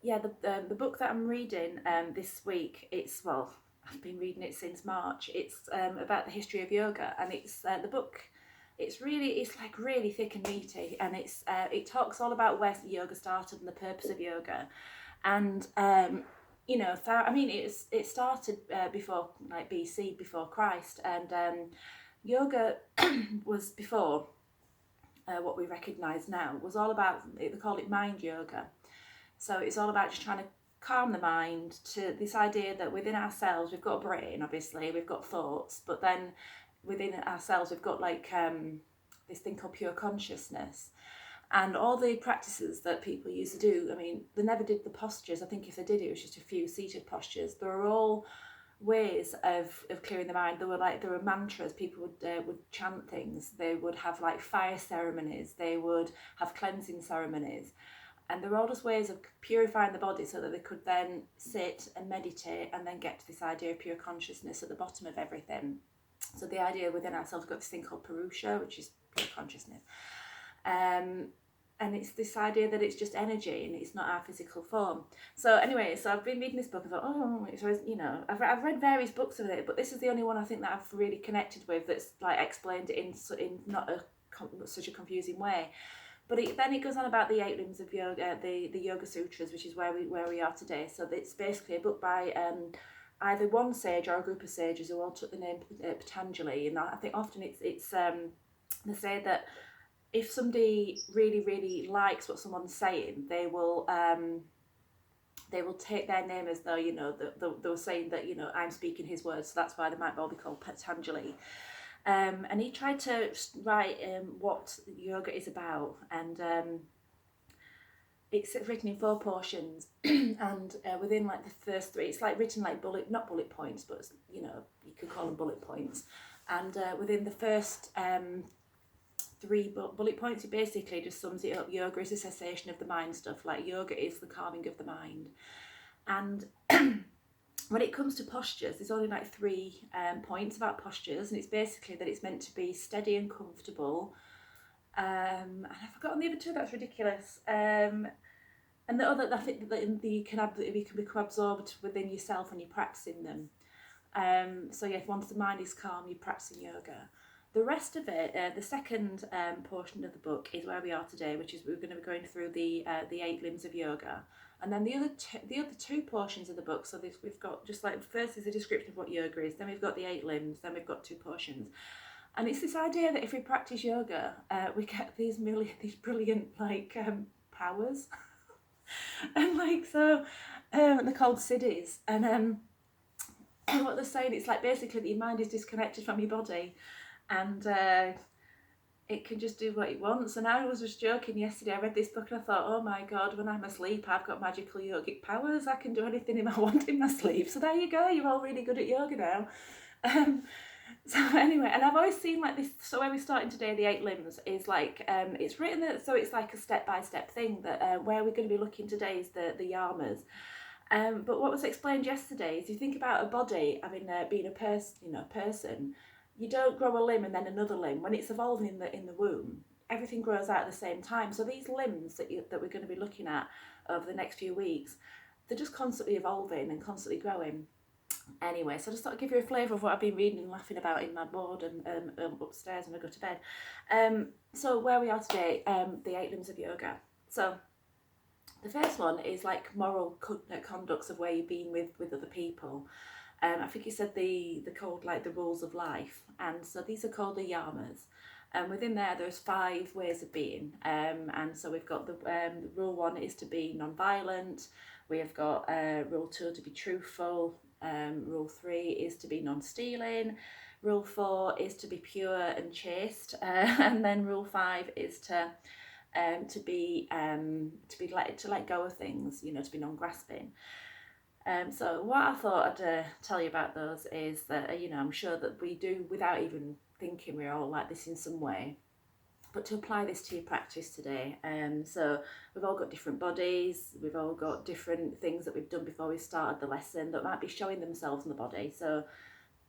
the book that I'm reading this week, I've been reading it since March. It's about the history of yoga, and it's the book. It's like really thick and meaty, and it talks all about where yoga started and the purpose of yoga, and it started before like BC, before Christ, and yoga was before what we recognise now, was all about, they call it mind yoga. So it's all about just trying to calm the mind to this idea that within ourselves we've got a brain, obviously we've got thoughts, but then within ourselves we've got like this thing called pure consciousness. And all the practices that people used to do, I mean, they never did the postures. I think if they did, it was just a few seated postures. They were all ways of clearing the mind. There were mantras. People would chant things. They would have like fire ceremonies. They would have cleansing ceremonies, and there were all just ways of purifying the body so that they could then sit and meditate and then get to this idea of pure consciousness at the bottom of everything. So the idea within ourselves, we've got this thing called Purusha, which is pure consciousness. And it's this idea that it's just energy and it's not our physical form. So anyway, so I've been reading this book. I thought, I've read various books of it, but this is the only one I think that I've really connected with that's like explained it in not such a confusing way. But then it goes on about the 8 limbs of yoga, the Yoga Sutras, which is where we are today. So it's basically a book by either one sage or a group of sages who all took the name Patanjali. And I think often it's they say that if somebody really, really likes what someone's saying, they will take their name as though, they were saying that, I'm speaking his words, so that's why they might well be called Patanjali. And he tried to write what yoga is about, and it's written in 4 portions, and within like the first 3, it's like written like not bullet points, but you could call them bullet points, and within the first 3 bullet points, it basically just sums it up. Yoga is a cessation of the mind stuff, like yoga is the calming of the mind. And when it comes to postures, there's only like 3 points about postures, and it's basically that it's meant to be steady and comfortable. And I've forgotten the other 2, that's ridiculous. And the other, I think that you can become absorbed within yourself when you're practicing them. Once the mind is calm, you're practicing yoga. The rest of it, the second portion of the book is where we are today, which is we're going to be going through the 8 limbs of yoga. And then the other 2 portions of the book, so we've got just like, first is a description of what yoga is, then we've got the 8 limbs, then we've got 2 portions. And it's this idea that if we practice yoga, we get these brilliant like powers. And like, so they're called siddhis. And what they're saying, it's like basically that your mind is disconnected from your body, and it can just do what it wants. And I was just joking yesterday, I read this book and I thought, oh my god, when I'm asleep I've got magical yogic powers, I can do anything I want in my sleep. So there you go, you're all really good at yoga now. So anyway, and I've always seen like this, so where we're starting today, the 8 limbs, is like, it's written that, so it's like a step-by-step thing, that where we're going to be looking today is the yamas. But what was explained yesterday is, you think about a body, being a person, you don't grow a limb and then another limb. When it's evolving in the womb, everything grows out at the same time. So these limbs that we're going to be looking at over the next few weeks, they're just constantly evolving and constantly growing. Anyway, so I just thought I'd give you a flavour of what I've been reading and laughing about in my boredom upstairs when I go to bed. So where we are today, the 8 limbs of yoga. So the first one is like moral conducts of where you've been with other people. I think he said they're called like the rules of life, and so these are called the yamas. And within there's 5 ways of being. And so we've got the rule 1 is to be non-violent. We have got rule 2 to be truthful. Rule 3 is to be non-stealing. Rule 4 is to be pure and chaste. And then rule 5 is to let go of things, to be non-grasping. So what I thought I'd tell you about those is that, I'm sure that we do, without even thinking, we're all like this in some way. But to apply this to your practice today, so we've all got different bodies, we've all got different things that we've done before we started the lesson that might be showing themselves in the body. So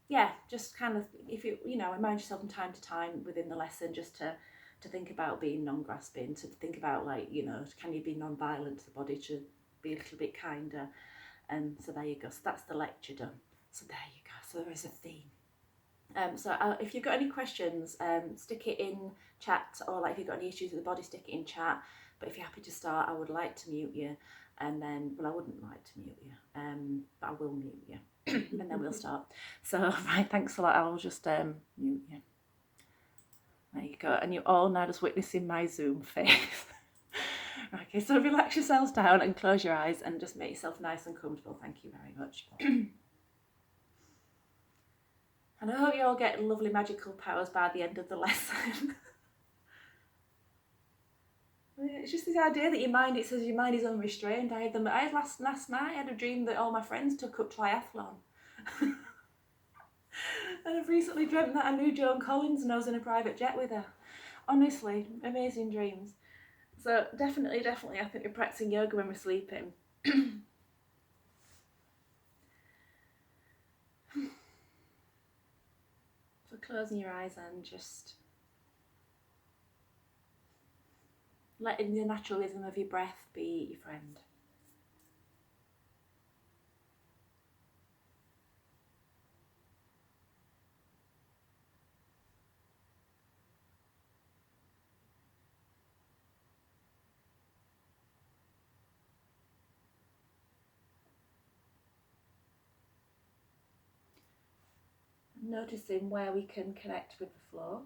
yeah, just kind of, if you remind yourself from time to time within the lesson, just to think about being non-grasping, to think about like, can you be non-violent to the body, to be a little bit kinder. So there you go. So that's the lecture done. So there you go. So there is a theme. If you've got any questions, stick it in chat, or like if you've got any issues with the body, stick it in chat. But if you're happy to start, I would like to mute you, and then, well, I wouldn't like to mute you, but I will mute you, and then we'll start. So, right, thanks a lot. I'll just mute you. There you go. And you're all now just witnessing my Zoom face. Okay, so relax yourselves down and close your eyes and just make yourself nice and comfortable. Thank you very much. And I hope you all get lovely magical powers by the end of the lesson. It's just this idea that your mind, it says your mind is unrestrained. I had last night, I had a dream that all my friends took up triathlon. And I've recently dreamt that I knew Joan Collins and I was in a private jet with her. Honestly, amazing dreams. So definitely, I think we're practicing yoga when we're sleeping. So closing your eyes and just letting the natural rhythm of your breath be your friend. Noticing where we can connect with the flow.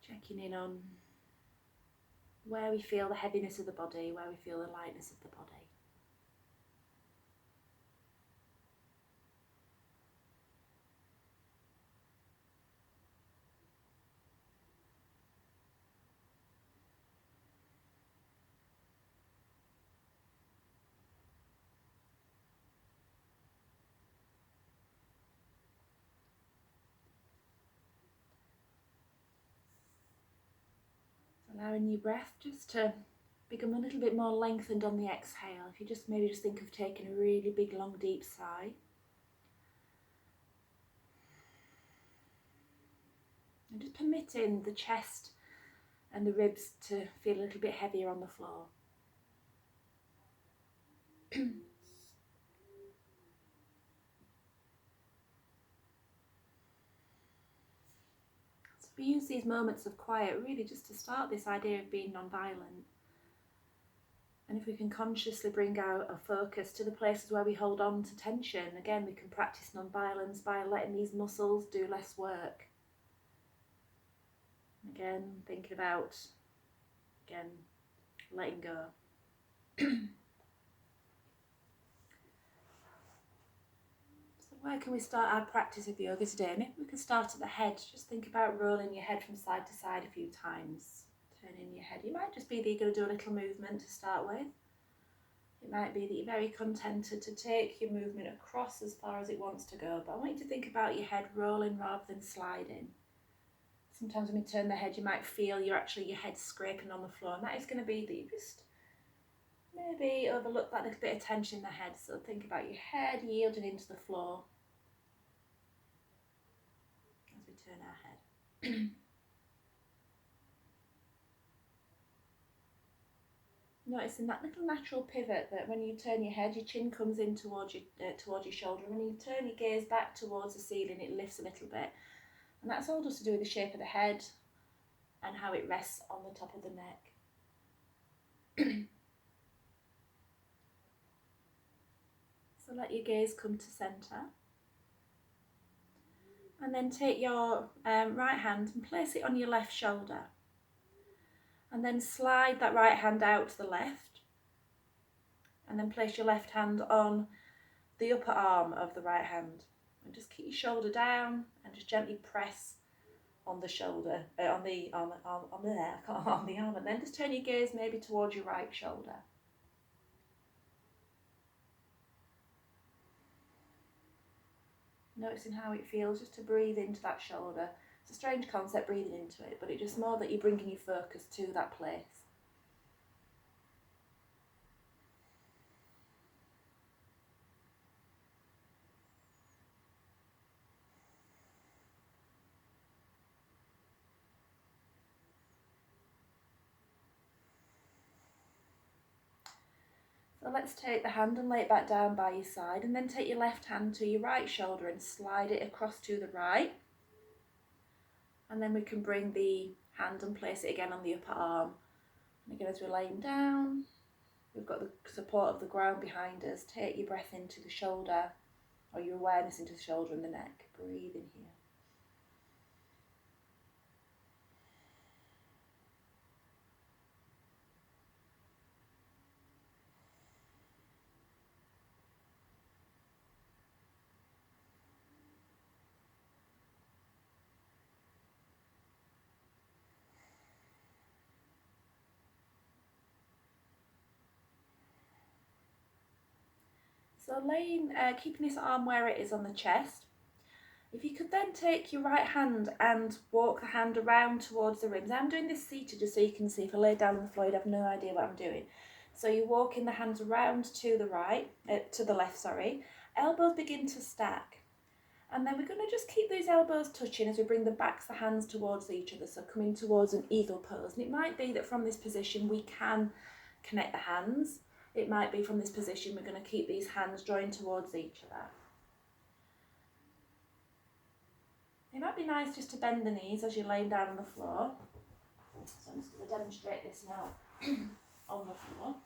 Checking in on where we feel the heaviness of the body, where we feel the lightness of the body. Allowing your breath just to become a little bit more lengthened on the exhale. If you just maybe just think of taking a really big, long, deep sigh. And just permitting the chest and the ribs to feel a little bit heavier on the floor. So we use these moments of quiet really just to start this idea of being non-violent. And if we can consciously bring out a focus to the places where we hold on to tension, again, we can practice non-violence by letting these muscles do less work. Again, thinking about, letting go. So where can we start our practice of yoga today? Maybe we can start at the head. Just think about rolling your head from side to side a few times. Turning your head. It might just be that you're going to do a little movement to start with. It might be that you're very contented to take your movement across as far as it wants to go. But I want you to think about your head rolling rather than sliding. Sometimes when you turn the head, you might feel your head scraping on the floor. And that is going to be that you just maybe overlook that little bit of tension in the head. So think about your head yielding into the floor as we turn our head. Noticing that little natural pivot that when you turn your head, your chin comes in towards your shoulder. When you turn your gaze back towards the ceiling, it lifts a little bit. And that's all just to do with the shape of the head and how it rests on the top of the neck. So let your gaze come to centre. And then take your right hand and place it on your left shoulder. And then slide that right hand out to the left. And then place your left hand on the upper arm of the right hand. And just keep your shoulder down and just gently press on the shoulder, on the arm, and then just turn your gaze maybe towards your right shoulder. Noticing how it feels just to breathe into that shoulder. It's a strange concept, breathing into it, but it's just more that you're bringing your focus to that place. So let's take the hand and lay it back down by your side, and then take your left hand to your right shoulder and slide it across to the right. And then we can bring the hand and place it again on the upper arm. And again, as we're laying down, we've got the support of the ground behind us. Take your breath into the shoulder, or your awareness into the shoulder and the neck. Breathe in here. So keeping this arm where it is on the chest. If you could then take your right hand and walk the hand around towards the ribs. I'm doing this seated just so you can see. If I lay down on the floor, you'd have no idea what I'm doing. So you're walking the hands around to the left, sorry. Elbows begin to stack. And then we're going to just keep those elbows touching as we bring the backs of the hands towards each other. So coming towards an eagle pose. And it might be that from this position we can connect the hands. It might be from this position we're going to keep these hands joined towards each other. It might be nice just to bend the knees as you're laying down on the floor. So I'm just going to demonstrate this now on the floor.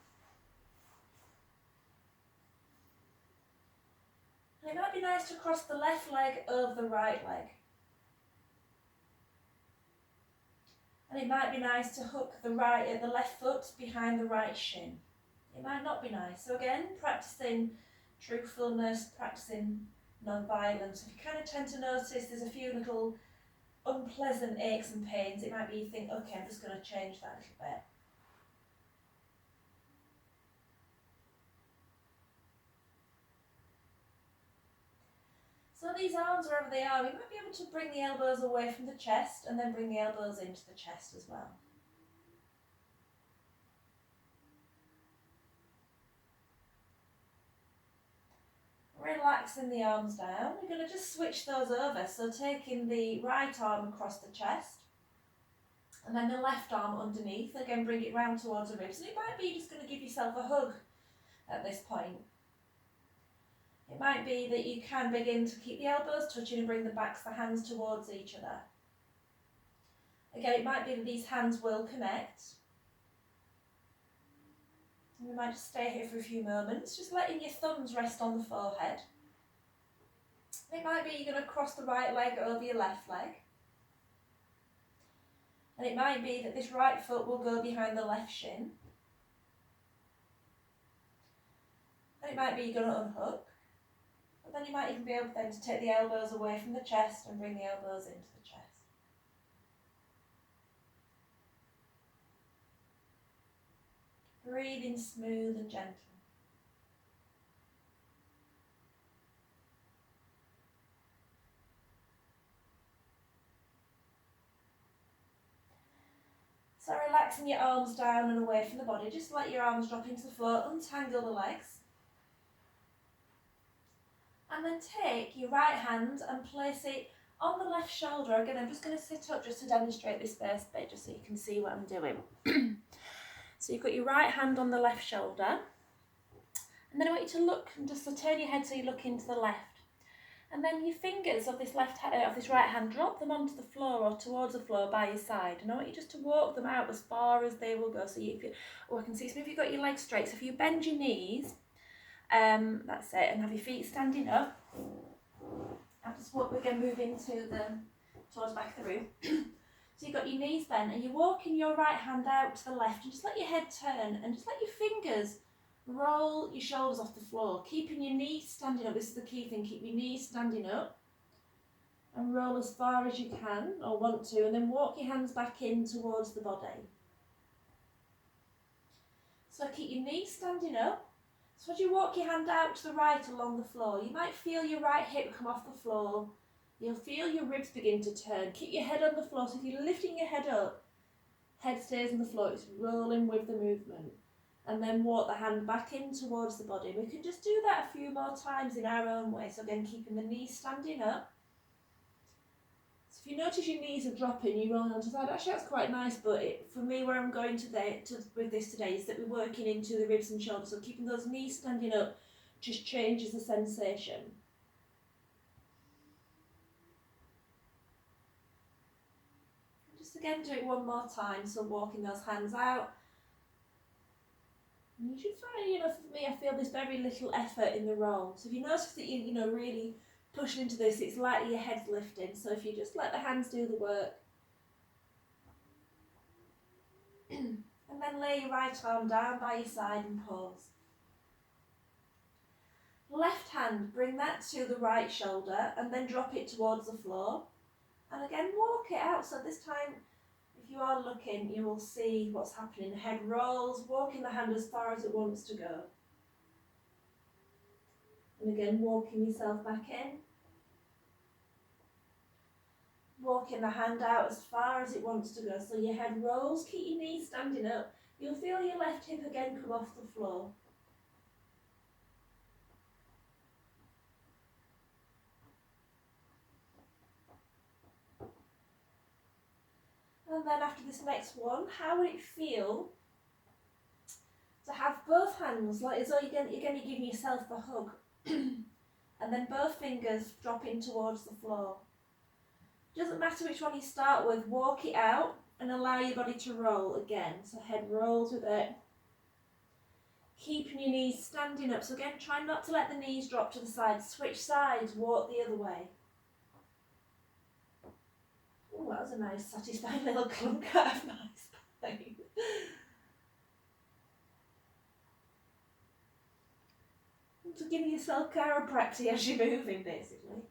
And it might be nice to cross the left leg over the right leg. And it might be nice to hook the left foot behind the right shin. It might not be nice. So again, practicing truthfulness, practicing non-violence. If you kind of tend to notice there's a few little unpleasant aches and pains, it might be you think, okay, I'm just going to change that a little bit. So these arms, wherever they are, we might be able to bring the elbows away from the chest and then bring the elbows into the chest as well. Relaxing the arms down. We're going to just switch those over. So taking the right arm across the chest and then the left arm underneath. Again, bring it round towards the ribs. And it might be you're just going to give yourself a hug at this point. It might be that you can begin to keep the elbows touching and bring the backs of the hands towards each other. Again, it might be that these hands will connect. And we might just stay here for a few moments, just letting your thumbs rest on the forehead. It might be you're going to cross the right leg over your left leg. And it might be that this right foot will go behind the left shin. And it might be you're going to unhook. But then you might even be able then to take the elbows away from the chest and bring the elbows into the chest. Breathing smooth and gentle. So relaxing your arms down and away from the body. Just let your arms drop into the floor, untangle the legs. And then take your right hand and place it on the left shoulder. Again, I'm just going to sit up just to demonstrate this first bit, just so you can see what I'm doing. So you've got your right hand on the left shoulder. And then I want you to look and just turn your head so you look into the left. And then your fingers of this right hand, drop them onto the floor or towards the floor by your side. And I want you just to walk them out as far as they will go. So I can see, so if you've got your legs straight, so if you bend your knees, that's it, and have your feet standing up. And just walk again, move towards the back of the room. So you've got your knees bent and you're walking your right hand out to the left and just let your head turn and just let your fingers roll your shoulders off the floor, keeping your knees standing up. This is the key thing, keep your knees standing up and roll as far as you can or want to, and then walk your hands back in towards the body. So keep your knees standing up. So as you walk your hand out to the right along the floor, you might feel your right hip come off the floor. You'll feel your ribs begin to turn. Keep your head on the floor. So if you're lifting your head up, head stays on the floor. It's rolling with the movement. And then walk the hand back in towards the body. We can just do that a few more times in our own way. So again, keeping the knees standing up. As if you notice your knees are dropping, you roll onto the side. Actually, that's quite nice, but for me, where I'm going with this today is that we're working into the ribs and shoulders. So keeping those knees standing up just changes the sensation. Just again, do it one more time. So walking those hands out. And you should find, for me, I feel there's very little effort in the roll. So if you notice that you really pushing into this, it's likely your head's lifting. So if you just let the hands do the work. And then lay your right arm down by your side and pause. Left hand, bring that to the right shoulder and then drop it towards the floor. And again, walk it out. So this time, if you are looking, you will see what's happening. The head rolls, walking the hand as far as it wants to go. And again, walking yourself back in. Walking the hand out as far as it wants to go. So your head rolls, keep your knees standing up. You'll feel your left hip again come off the floor. And then after this next one, how would it feel to have both hands, like as though you're giving yourself a hug, and then both fingers dropping towards the floor. Doesn't matter which one you start with, walk it out and allow your body to roll again. So head rolls with it. Keeping your knees standing up. So again, try not to let the knees drop to the side. Switch sides, walk the other way. Oh, that was a nice, satisfying little clunk out of my spine. So giving yourself chiropractic as you're moving, basically.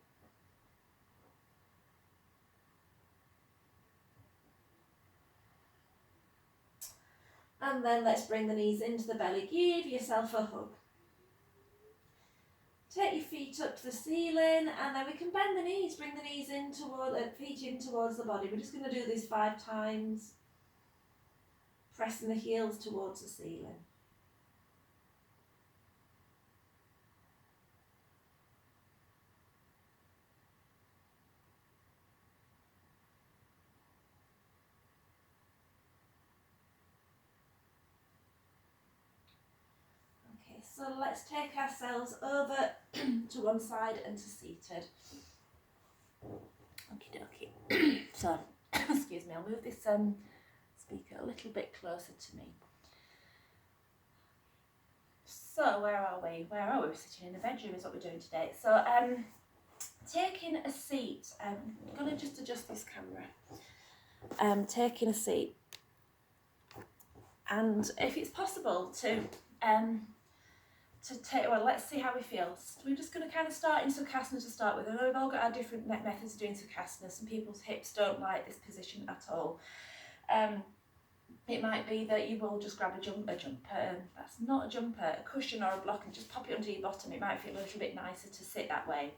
And then let's bring the knees into the belly. Give yourself a hug. Take your feet up to the ceiling, and then we can bend the knees. Bring the knees in feet in towards the body. We're just going to do this 5 times. Pressing the heels towards the ceiling. So let's take ourselves over to one side and to seated. Okie dokie. So, excuse me, I'll move this speaker a little bit closer to me. So, where are we? We're sitting in the bedroom is what we're doing today. So, taking a seat. I'm going to just adjust this camera. Taking a seat. And if it's possible to take, well, let's see how we feel. So we're just going to kind of start in Sukhasana to start with. I know we've all got our different methods of doing Sukhasana. Some people's hips don't like this position at all. It might be that you will just grab a jumper, that's not a jumper, a cushion or a block, and just pop it under your bottom. It might feel a little bit nicer to sit that way.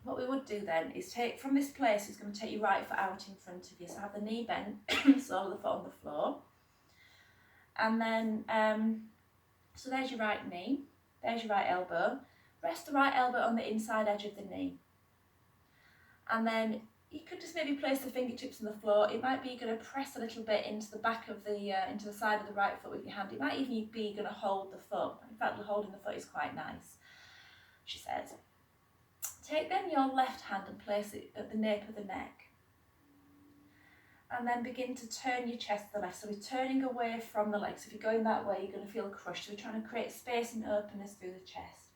What we would do then is take from this place, it's going to take your right foot out in front of you. So have the knee bent, sole of the foot on the floor. And then, so there's your right knee, there's your right elbow. Rest the right elbow on the inside edge of the knee. And then you could just maybe place the fingertips on the floor. It might be you're going to press a little bit into the back of into the side of the right foot with your hand. It might even be you're going to hold the foot. In fact, holding the foot is quite nice, she says. Take then your left hand and place it at the nape of the neck. And then begin to turn your chest to the left. So we're turning away from the legs. If you're going that way, you're going to feel crushed. So we're trying to create space and openness through the chest.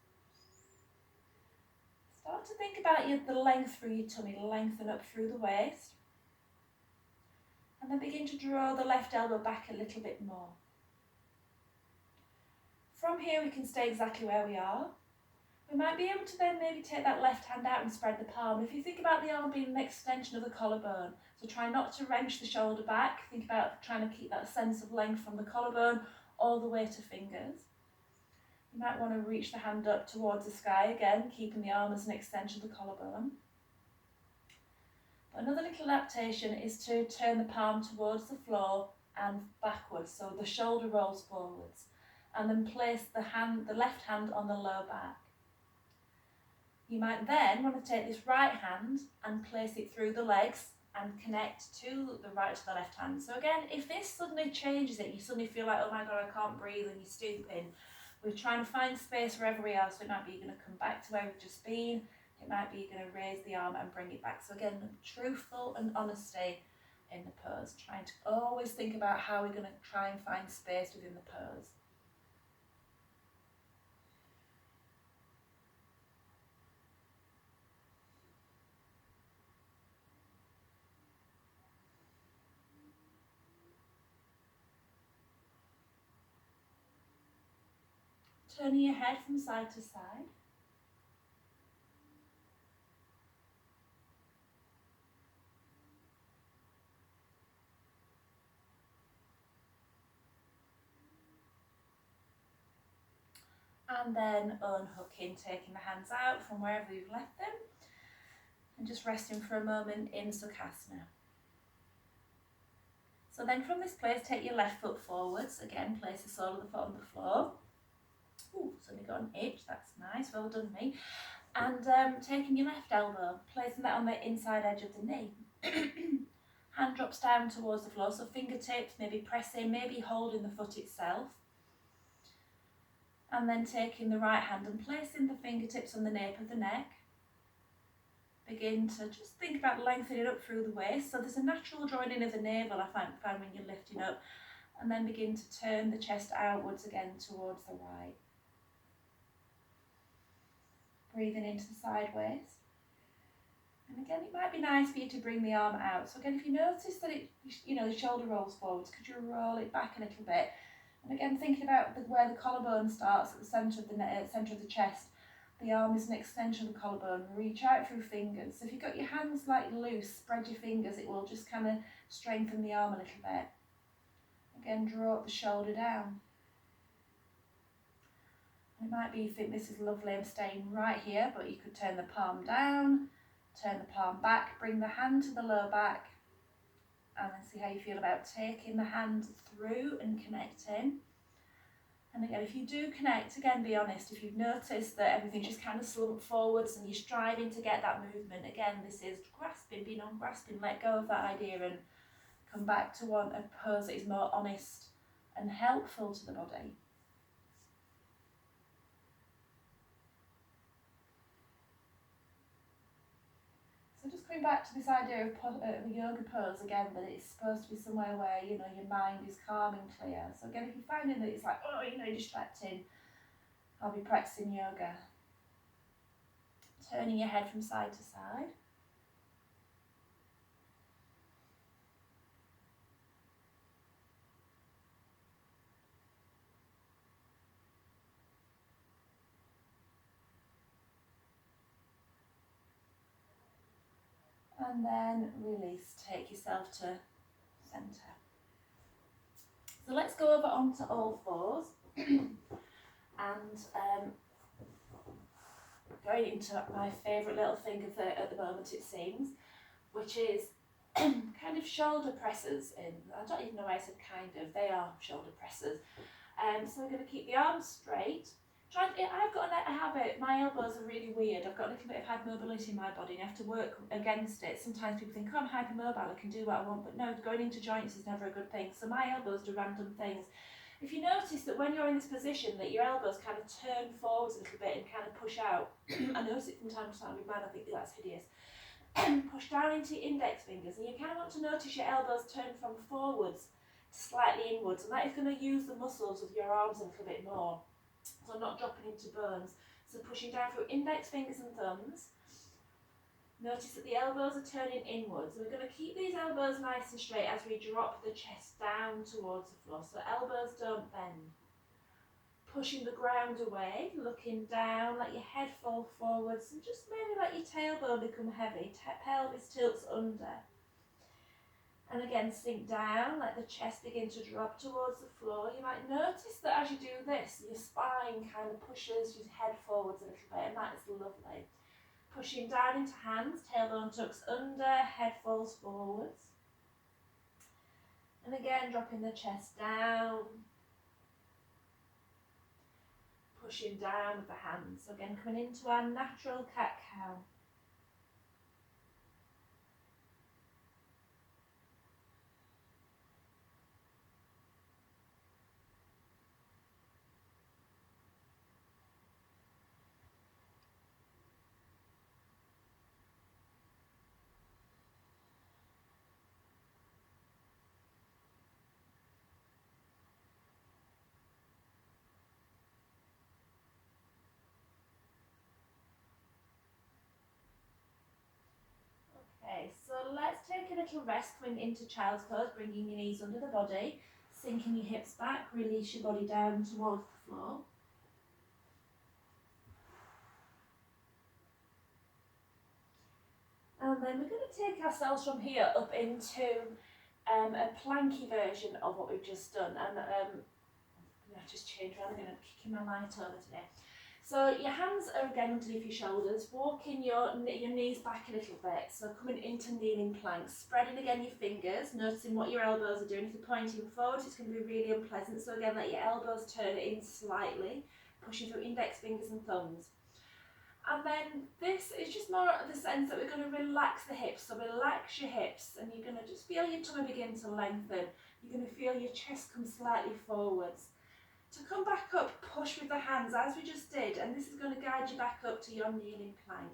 Start to think about the length through your tummy, lengthen up through the waist. And then begin to draw the left elbow back a little bit more. From here, we can stay exactly where we are. We might be able to then maybe take that left hand out and spread the palm. If you think about the arm being an extension of the collarbone, so try not to wrench the shoulder back. Think about trying to keep that sense of length from the collarbone all the way to fingers. You might want to reach the hand up towards the sky again, keeping the arm as an extension of the collarbone. But another little adaptation is to turn the palm towards the floor and backwards, so the shoulder rolls forwards, and then place the left hand on the lower back. You might then want to take this right hand and place it through the legs and connect to the right to the left hand. So again, if this suddenly changes it, you suddenly feel like, oh my God, I can't breathe, and you're stooping, we're trying to find space wherever we are. So it might be you're going to come back to where we've just been. It might be you're going to raise the arm and bring it back. So again, truthful and honesty in the pose. Trying to always think about how we're going to try and find space within the pose. Turning your head from side to side. And then unhooking, taking the hands out from wherever you've left them. And just resting for a moment in Sukhasana. So then from this place, take your left foot forwards. Again, place the sole of the foot on the floor. Ooh, suddenly got an itch, that's nice, well done me. And taking your left elbow, placing that on the inside edge of the knee. Hand drops down towards the floor, so fingertips, maybe pressing, maybe holding the foot itself. And then taking the right hand and placing the fingertips on the nape of the neck. Begin to just think about lengthening up through the waist. So there's a natural drawing in of the navel, I find when you're lifting up. And then begin to turn the chest outwards again towards the right. Breathing into the sideways. And again, it might be nice for you to bring the arm out. So again, if you notice that the shoulder rolls forwards, could you roll it back a little bit? And again, thinking about where the collarbone starts at the centre of the chest. The arm is an extension of the collarbone. Reach out through fingers. So if you've got your hands like loose, spread your fingers. It will just kind of strengthen the arm a little bit. Again, draw up the shoulder down. And it might be you think this is lovely, I'm staying right here, but you could turn the palm down, turn the palm back, bring the hand to the lower back, and then see how you feel about taking the hand through and connecting. And again, if you do connect, again, be honest. If you've noticed that everything's just kind of slumped forwards and you're striving to get that movement, again, this is grasping, being on grasping. Let go of that idea and come back to a pose that is more honest and helpful to the body. So just coming back to this idea of a yoga pose again, that it's supposed to be somewhere where, your mind is calm and clear. So again, if you're finding that it's like, you're distracting, I'll be practicing yoga. Turning your head from side to side. And then release, take yourself to centre. So let's go over onto all fours and going into my favourite little thing at the moment, it seems, which is kind of shoulder presses. I don't even know why I said kind of, they are shoulder presses. So we're going to keep the arms straight. I've got a habit, my elbows are really weird. I've got a little bit of hypermobility in my body and I have to work against it. Sometimes people think, I'm hypermobile, I can do what I want, but no, going into joints is never a good thing. So my elbows do random things. If you notice that when you're in this position that your elbows kind of turn forwards a little bit and kind of push out, I notice it from time to time with mine, I think that's hideous. Push down into your index fingers and you kind of want to notice your elbows turn from forwards to slightly inwards, and that is going to use the muscles of your arms a little bit more. So not dropping into bones. So pushing down through index fingers and thumbs. Notice that the elbows are turning inwards. We're going to keep these elbows nice and straight as we drop the chest down towards the floor. So elbows don't bend. Pushing the ground away, looking down, let your head fall forwards and just maybe let your tailbone become heavy. Pelvis tilts under. And again, sink down, let the chest begin to drop towards the floor. You might notice that as you do this, your spine kind of pushes your head forwards a little bit, and that is lovely. Pushing down into hands, tailbone tucks under, head falls forwards. And again, dropping the chest down. pushing down with the hands. So again, coming into our natural cat-cow. Okay, so let's take a little rest coming into child's pose, bringing your knees under the body, sinking your hips back, release your body down towards the floor. And then we're going to take ourselves from here up into a planky version of what we've just done. And I've just changed around, I'm going to kick my light over today. So your hands are again underneath your shoulders, walking your knees back a little bit, so coming into kneeling plank, spreading again your fingers, noticing what your elbows are doing. If you're pointing forward, it's going to be really unpleasant, so again let your elbows turn in slightly, pushing through index fingers and thumbs. And then this is just more the sense that we're going to relax the hips, so relax your hips, and you're going to just feel your tummy begin to lengthen. You're going to feel your chest come slightly forwards. To come back up, push with the hands as we just did, and this is going to guide you back up to your kneeling plank.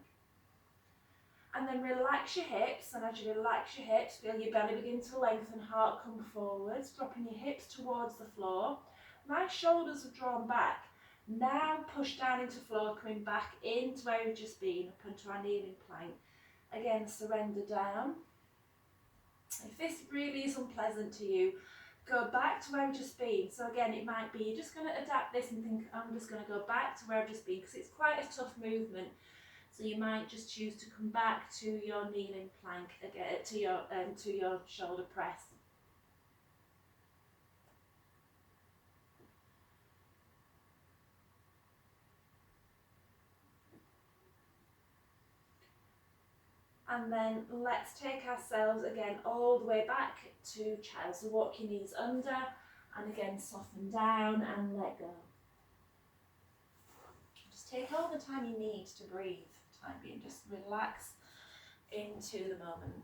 And then relax your hips, and as you relax your hips, feel your belly begin to lengthen, heart come forwards, dropping your hips towards the floor. My shoulders are drawn back. Now push down into floor, coming back into where we've just been, up into our kneeling plank. Again, surrender down. If this really is unpleasant to you, go back to where we've just been. So again, it might be you're just going to adapt this and think, I'm just going to go back to where I've just been, because it's quite a tough movement. So you might just choose to come back to your kneeling plank again, to your shoulder press. And then let's take ourselves again all the way back to child. So walk your knees under, and again soften down and let go. Just take all the time you need to breathe for the time being. Just relax into the moment.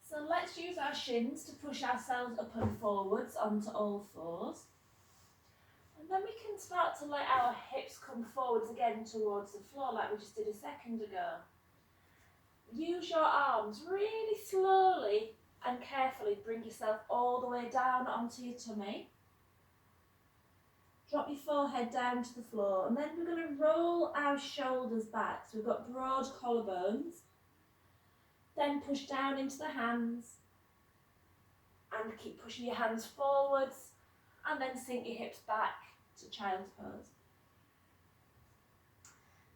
So let's use our shins to push ourselves up and forwards onto all fours. And then we can start to let our hips come forwards again towards the floor like we just did a second ago. Use your arms really slowly and carefully. Bring yourself all the way down onto your tummy. Drop your forehead down to the floor, and then we're going to roll our shoulders back. So we've got broad collarbones. Then push down into the hands and keep pushing your hands forwards, and then sink your hips back to child's pose.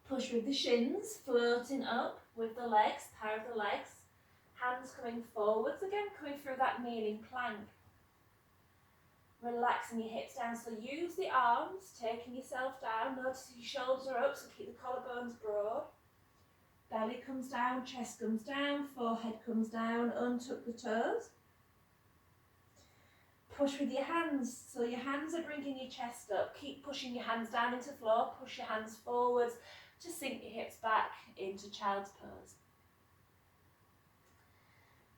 Push with the shins, floating up with the legs, power of the legs. Hands coming forwards, again coming through that kneeling plank. Relaxing your hips down, so use the arms, taking yourself down. Notice your shoulders are up, so keep the collarbones broad. Belly comes down, chest comes down, forehead comes down, untuck the toes. Push with your hands, so your hands are bringing your chest up. Keep pushing your hands down into the floor, push your hands forwards to sink your hips back into child's pose.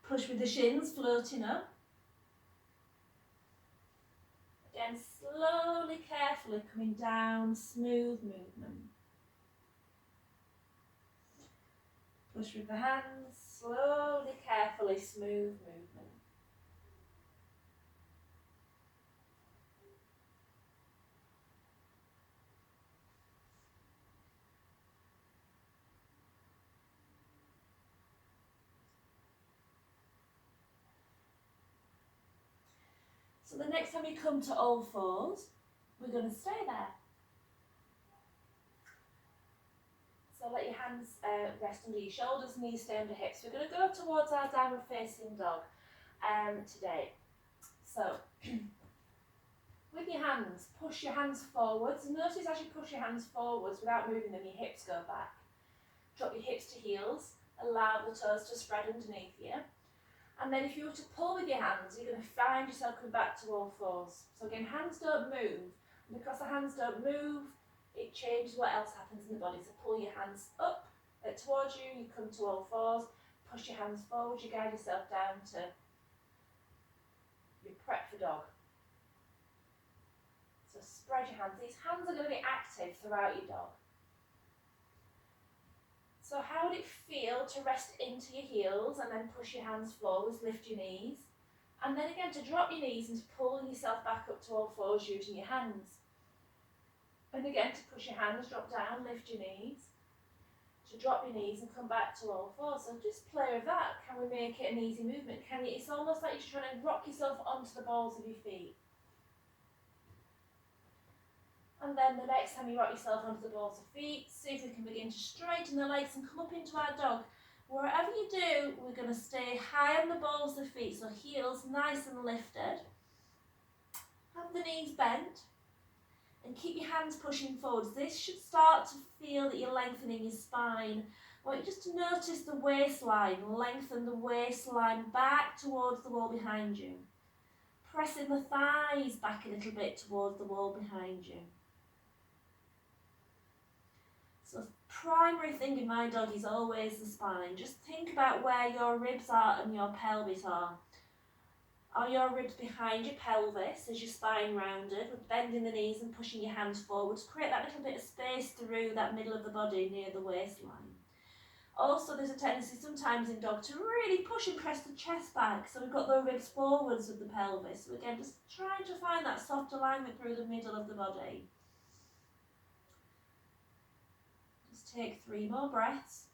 Push with the shins, floating up. Again, slowly, carefully coming down, smooth movement. Push with the hands, slowly, carefully, smooth movement. So the next time you come to all fours, we're going to stay there. So let your hands rest under your shoulders, knees stay under hips. We're going to go towards our downward facing dog. today. So, with your hands, push your hands forwards. Notice as you push your hands forwards without moving them, your hips go back. Drop your hips to heels, allow the toes to spread underneath you. And then if you were to pull with your hands, you're going to find yourself coming back to all fours. So again, hands don't move. And because the hands don't move, it changes what else happens in the body. So pull your hands up towards you, you come to all fours, push your hands forward, you guide yourself down to your prep for dog. So spread your hands. These hands are going to be active throughout your dog. So how would it feel to rest into your heels and then push your hands forwards, lift your knees, and then again to drop your knees and to pull yourself back up to all fours using your hands. And again to push your hands, drop down, lift your knees, to drop your knees and come back to all fours. So just play with that. Can we make it an easy movement? It's almost like you're trying to rock yourself onto the balls of your feet. And then the next time you rock yourself onto the balls of feet, see if we can begin to straighten the legs and come up into our dog. Wherever you do, we're going to stay high on the balls of the feet, so heels nice and lifted. Have the knees bent. And keep your hands pushing forwards. This should start to feel that you're lengthening your spine. I want you just to notice the waistline. Lengthen the waistline back towards the wall behind you. Pressing the thighs back a little bit towards the wall behind you. So primary thing in my dog is always the spine. Just think about where your ribs are and your pelvis are. Are your ribs behind your pelvis? Is your spine rounded? With bending the knees and pushing your hands forwards. Create that little bit of space through that middle of the body near the waistline. Also, there's a tendency sometimes in dog to really push and press the chest back. So we've got the ribs forwards of the pelvis. So again, just trying to find that soft alignment through the middle of the body. Just take 3 more breaths.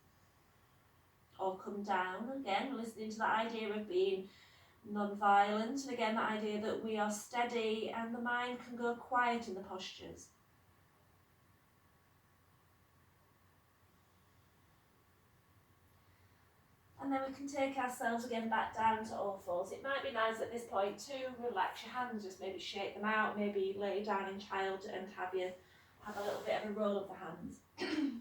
Or come down again, listening to that idea of being non-violent, and again that idea that we are steady and the mind can go quiet in the postures. And then we can take ourselves again back down to all fours. It might be nice at this point to relax your hands, just maybe shake them out, maybe lay down in child and have a little bit of a roll of the hands.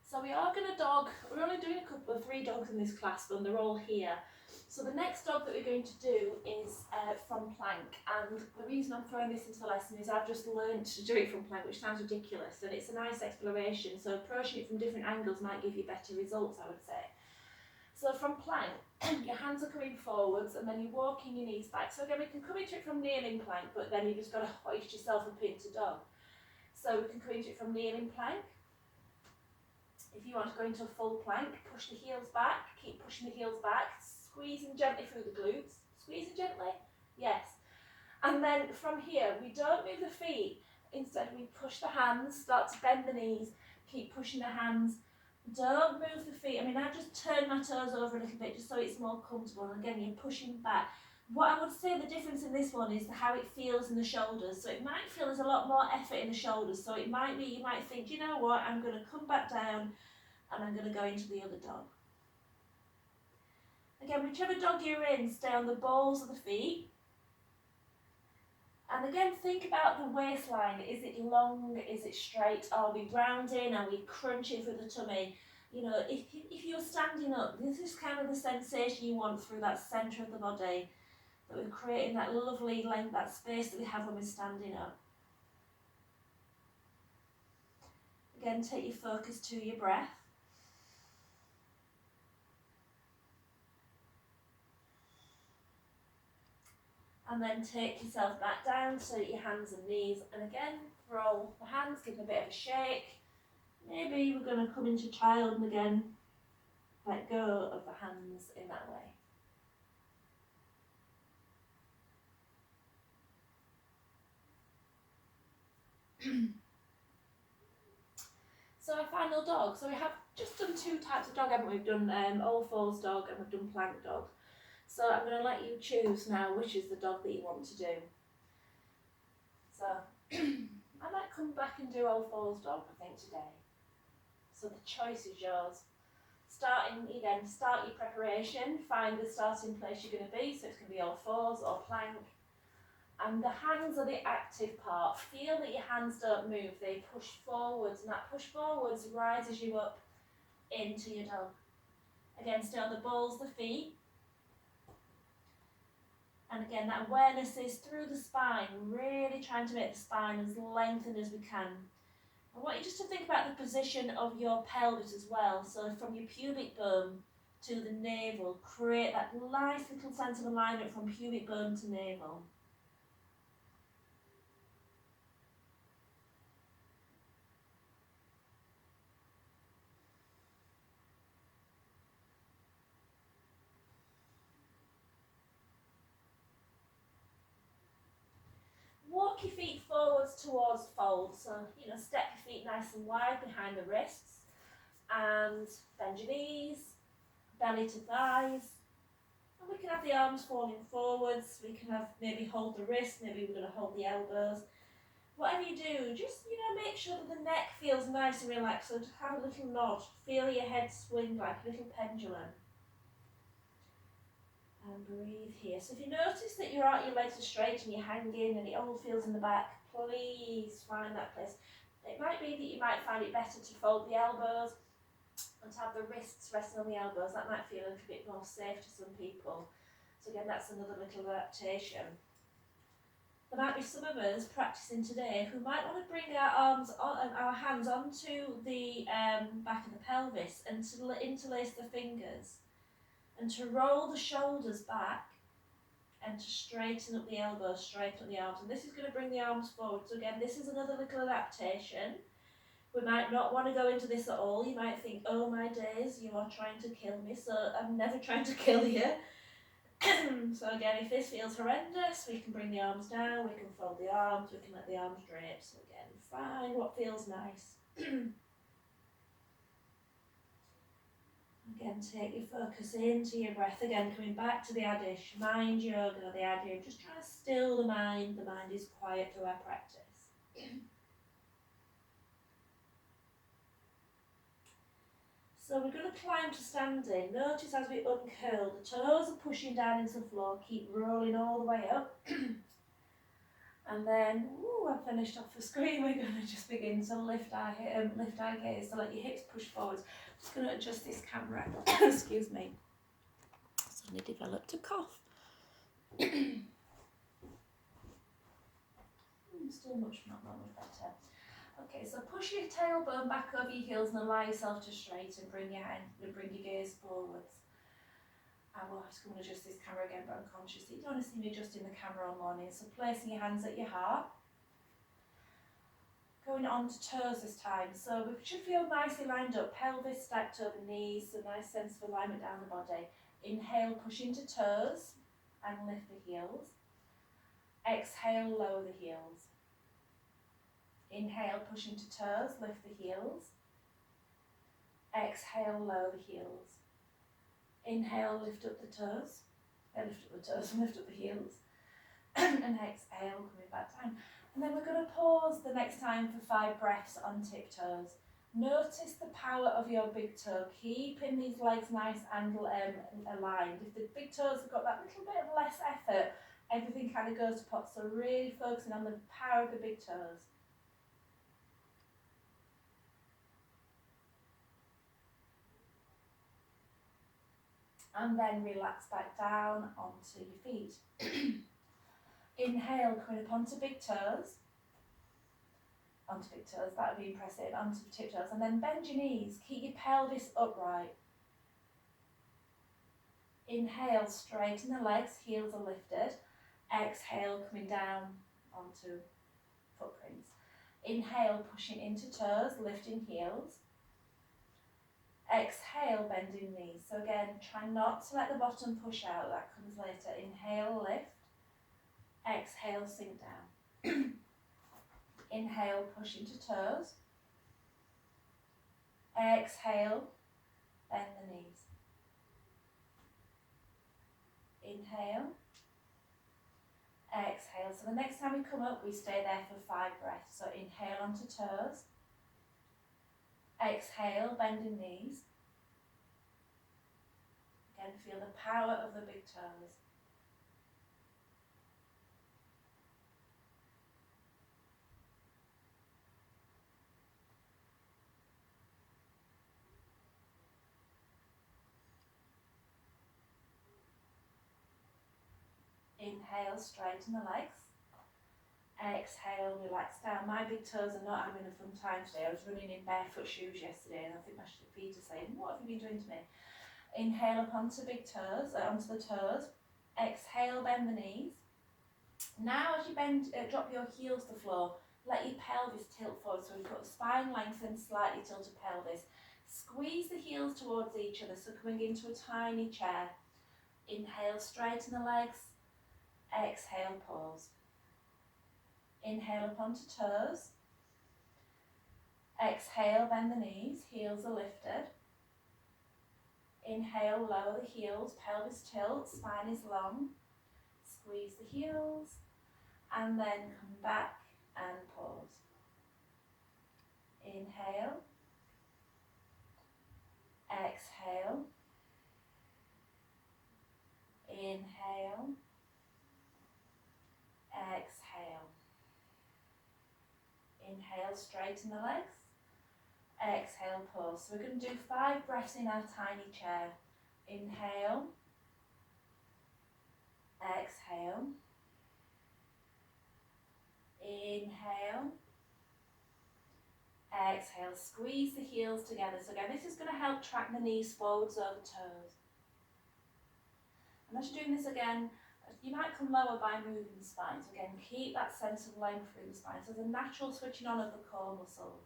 So we are going to dog, we're only doing 3 dogs in this class, but they're all here. So the next dog that we're going to do is from plank, and the reason I'm throwing this into the lesson is I've just learned to do it from plank, which sounds ridiculous, and it's a nice exploration, so approaching it from different angles might give you better results, I would say. So from plank, your hands are coming forwards and then you're walking your knees back. So again, we can come into it from kneeling plank, but then you've just got to hoist yourself up into dog. So we can come into it from kneeling plank. If you want to go into a full plank, push the heels back, keep pushing the heels back, squeezing gently through the glutes. Squeezing gently? Yes. And then from here, we don't move the feet. Instead, we push the hands, start to bend the knees, keep pushing the hands. Don't move the feet. I mean, I just turn my toes over a little bit just so it's more comfortable. And again, you're pushing back. What I would say the difference in this one is how it feels in the shoulders. So it might feel there's a lot more effort in the shoulders. So it might be, you might think, you know what, I'm going to come back down and I'm going to go into the other dog. Again, whichever dog you're in, stay on the balls of the feet. And again, think about the waistline. Is it long? Is it straight? Are we rounding? Are we crunching through the tummy? You know, if you're standing up, this is kind of the sensation you want through that centre of the body. That we're creating that lovely length, that space that we have when we're standing up. Again, take your focus to your breath. And then take yourself back down, so your hands and knees. And again, roll the hands, give them a bit of a shake. Maybe we're going to come into child and again, let go of the hands in that way. So our final dog. So we have just done 2 types of dog, haven't we? We've done all fours dog and we've done plank dog. So I'm going to let you choose now which is the dog that you want to do. So I might come back and do all fours dog, I think, today. So the choice is yours. start your preparation. Find the starting place you're going to be. So it's going to be all fours or plank. And the hands are the active part. Feel that your hands don't move. They push forwards, and that push forwards rises you up into your dog. Again, stay on the balls, the feet. And again, that awareness is through the spine, really trying to make the spine as lengthened as we can. I want you just to think about the position of your pelvis as well. So from your pubic bone to the navel, create that nice little sense of alignment from pubic bone to navel. Walk your feet forwards towards fold. So, step your feet nice and wide behind the wrists. And bend your knees, belly to thighs. And we can have the arms falling forwards. We can have maybe hold the wrist, maybe we're going to hold the elbows. Whatever you do, just make sure that the neck feels nice and relaxed. So just have a little nod. Feel your head swing like a little pendulum. And breathe here. So if you notice that your legs are straight and you're hanging and it all feels in the back, please find that place. It might be that you might find it better to fold the elbows and to have the wrists resting on the elbows. That might feel a little bit more safe to some people. So again, that's another little adaptation. There might be some of us practicing today who might want to bring our arms on and our hands onto the back of the pelvis and to interlace the fingers and to roll the shoulders back and to straighten up the elbows, straighten up the arms. And this is going to bring the arms forward. So again, this is another little adaptation. We might not want to go into this at all. You might think, oh my days, you are trying to kill me. So I'm never trying to kill you. So again, if this feels horrendous, we can bring the arms down, we can fold the arms, we can let the arms drape. So again, find what feels nice. Again, take your focus into your breath. Again, coming back to the Adish, mind yoga, the idea of just trying to still the mind. The mind is quiet through our practice. So we're going to climb to standing. Notice as we uncurl, the toes are pushing down into the floor. Keep rolling all the way up. And then, I've finished off the screen. We're going to just begin to lift our gaze. So let your hips push forwards. Just going to adjust this camera. Excuse me. Suddenly developed a cough. Still not much better. Okay, so push your tailbone back over your heels and allow yourself to straighten. Bring your gaze forwards. I will just going to adjust this camera again, but unconsciously. You don't want to see me adjusting the camera all morning. So placing your hands at your heart. Going on to toes this time. So we should feel nicely lined up. Pelvis stacked over knees. So nice sense of alignment down the body. Inhale, push into toes and lift the heels. Exhale, lower the heels. Inhale, push into toes, lift the heels. Exhale, lower the heels. Inhale, lift up the toes. Lift up the heels. And exhale, coming back down. And then we're going to pause the next time for 5 breaths on tiptoes. Notice the power of your big toe. Keeping these legs nice and aligned. If the big toes have got that little bit of less effort, everything kind of goes to pot. So really focusing on the power of the big toes. And then relax back down onto your feet. Inhale, coming up onto big toes. That would be impressive. Onto the tiptoes. And then bend your knees. Keep your pelvis upright. Inhale, straighten the legs, heels are lifted. Exhale, coming down onto footprints. Inhale, pushing into toes, lifting heels. Exhale, bending knees. So again, try not to let the bottom push out. That comes later. Inhale, lift. Exhale, sink down. Inhale, push into toes. Exhale, bend the knees. Inhale. Exhale. So the next time we come up, we stay there for 5 breaths. So inhale onto toes. Exhale, bending knees. Again, feel the power of the big toes. Inhale, straighten the legs. Exhale, relax down. My big toes are not having a fun time today. I was running in barefoot shoes yesterday and I think my feet are saying, what have you been doing to me? Inhale up onto big toes, onto the toes. Exhale, bend the knees. Now as you bend, drop your heels to the floor, let your pelvis tilt forward. So we've got the spine lengthened, slightly tilted pelvis. Squeeze the heels towards each other, so coming into a tiny chair. Inhale, straighten the legs. Exhale, pause. Inhale up onto toes. Exhale, bend the knees, heels are lifted. Inhale, lower the heels, pelvis tilt, spine is long. Squeeze the heels, and then come back and pause. Inhale. Exhale. Inhale. Exhale. Inhale, straighten the legs. Exhale, pause. So we're going to do 5 breaths in our tiny chair. Inhale. Exhale. Inhale. Exhale. Squeeze the heels together. So again, this is going to help track the knees forwards over toes. And as you're doing this again, you might come lower by moving the spine. So again, keep that sense of length through the spine. So there's a natural switching on of the core muscles.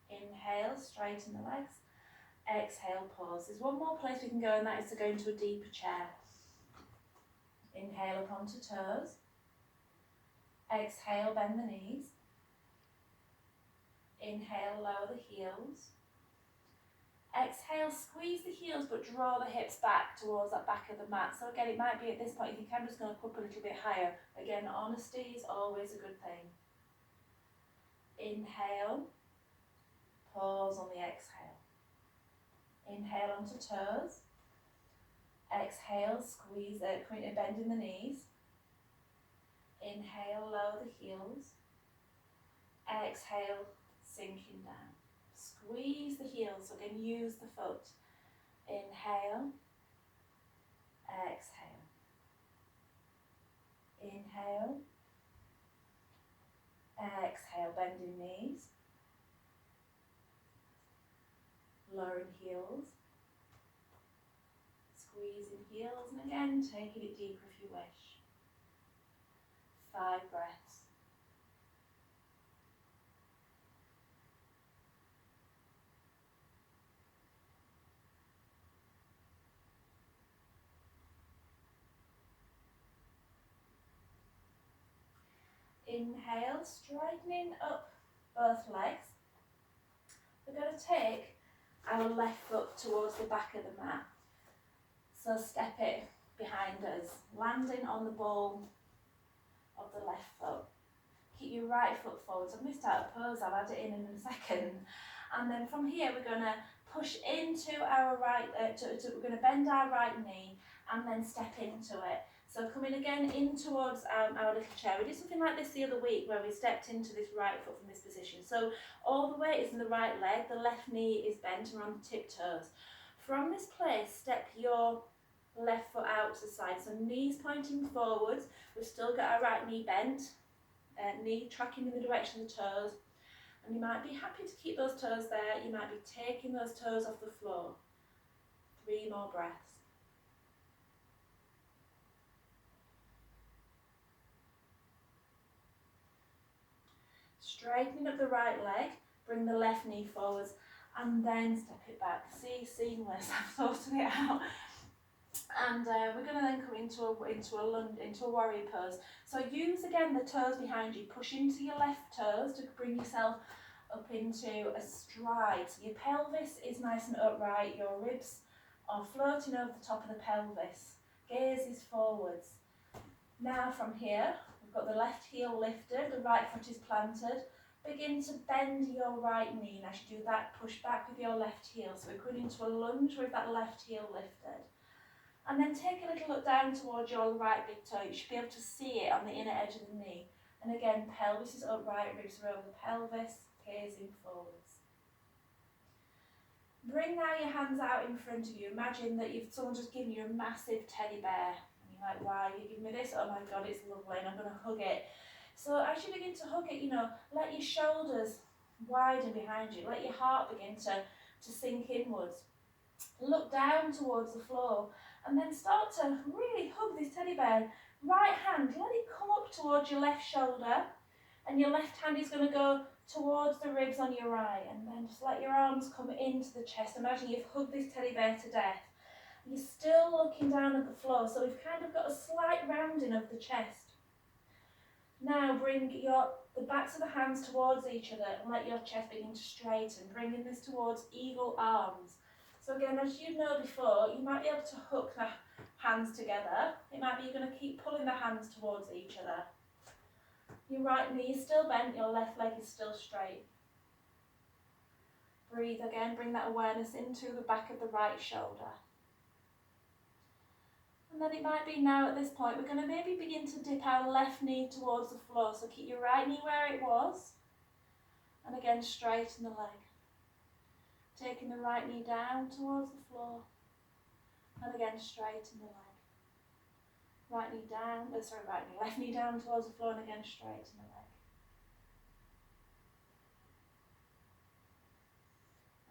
Inhale, straighten the legs. Exhale, pause. There's one more place we can go, and that is to go into a deeper chair. Inhale up onto toes. Exhale, bend the knees. Inhale, lower the heels. Exhale, squeeze the heels but draw the hips back towards that back of the mat. So again, it might be at this point you think I'm just going to come up a little bit higher. Again, honesty is always a good thing. Inhale, pause on the exhale. Inhale onto toes. Exhale, squeeze it, bending the knees. Inhale, lower the heels. Exhale, sinking down. Squeeze the heels, so again use the foot. Inhale, exhale. Inhale, exhale, bending knees. Lowering heels. Squeezing heels, and again taking it deeper if you wish. 5 breaths. Inhale, straightening up both legs. We're going to take our left foot towards the back of the mat. So step it behind us, landing on the ball of the left foot. Keep your right foot forward. So I've missed out a pose, I'll add it in a second. And then from here we're going to push into our right, we're going to bend our right knee and then step into it. So coming again in towards our little chair. We did something like this the other week where we stepped into this right foot from this position. So all the weight is in the right leg, the left knee is bent and we're on the tiptoes. From this place, step your left foot out to the side. So knees pointing forwards, we've still got our right knee bent, knee tracking in the direction of the toes. And you might be happy to keep those toes there, you might be taking those toes off the floor. 3 more breaths. Straightening up the right leg, bring the left knee forwards and then step it back. See, seamless, I've sorted it out. And we're going to then come into a warrior pose. So use again the toes behind you, push into your left toes to bring yourself up into a stride. So your pelvis is nice and upright, your ribs are floating over the top of the pelvis, gaze is forwards. Now from here, we've got the left heel lifted, the right foot is planted, begin to bend your right knee, and as you do that, push back with your left heel. So we're going into a lunge with that left heel lifted. And then take a little look down towards your right big toe. You should be able to see it on the inner edge of the knee. And again, pelvis is upright, ribs are over the pelvis, gazing forwards. Bring now your hands out in front of you. Imagine that someone's just given you a massive teddy bear. And you're like, wow, you give me this? Oh my God, it's lovely, and I'm going to hug it. So as you begin to hug it, let your shoulders widen behind you. Let your heart begin to sink inwards. Look down towards the floor, and then start to really hug this teddy bear. Right hand, let it come up towards your left shoulder, and your left hand is going to go towards the ribs on your right, and then just let your arms come into the chest. Imagine you've hugged this teddy bear to death. You're still looking down at the floor, so we've kind of got a slight rounding of the chest. Now bring the backs of the hands towards each other and let your chest begin to straighten, bringing this towards eagle arms. So again, as you know before, you might be able to hook the hands together. It might be you're going to keep pulling the hands towards each other. Your right knee is still bent, your left leg is still straight. Breathe again, bring that awareness into the back of the right shoulder. And then it might be now at this point, we're going to maybe begin to dip our left knee towards the floor. So keep your right knee where it was. And again, straighten the leg. Taking the right knee down towards the floor. And again, straighten the leg. Left knee down towards the floor, and again, straighten the leg.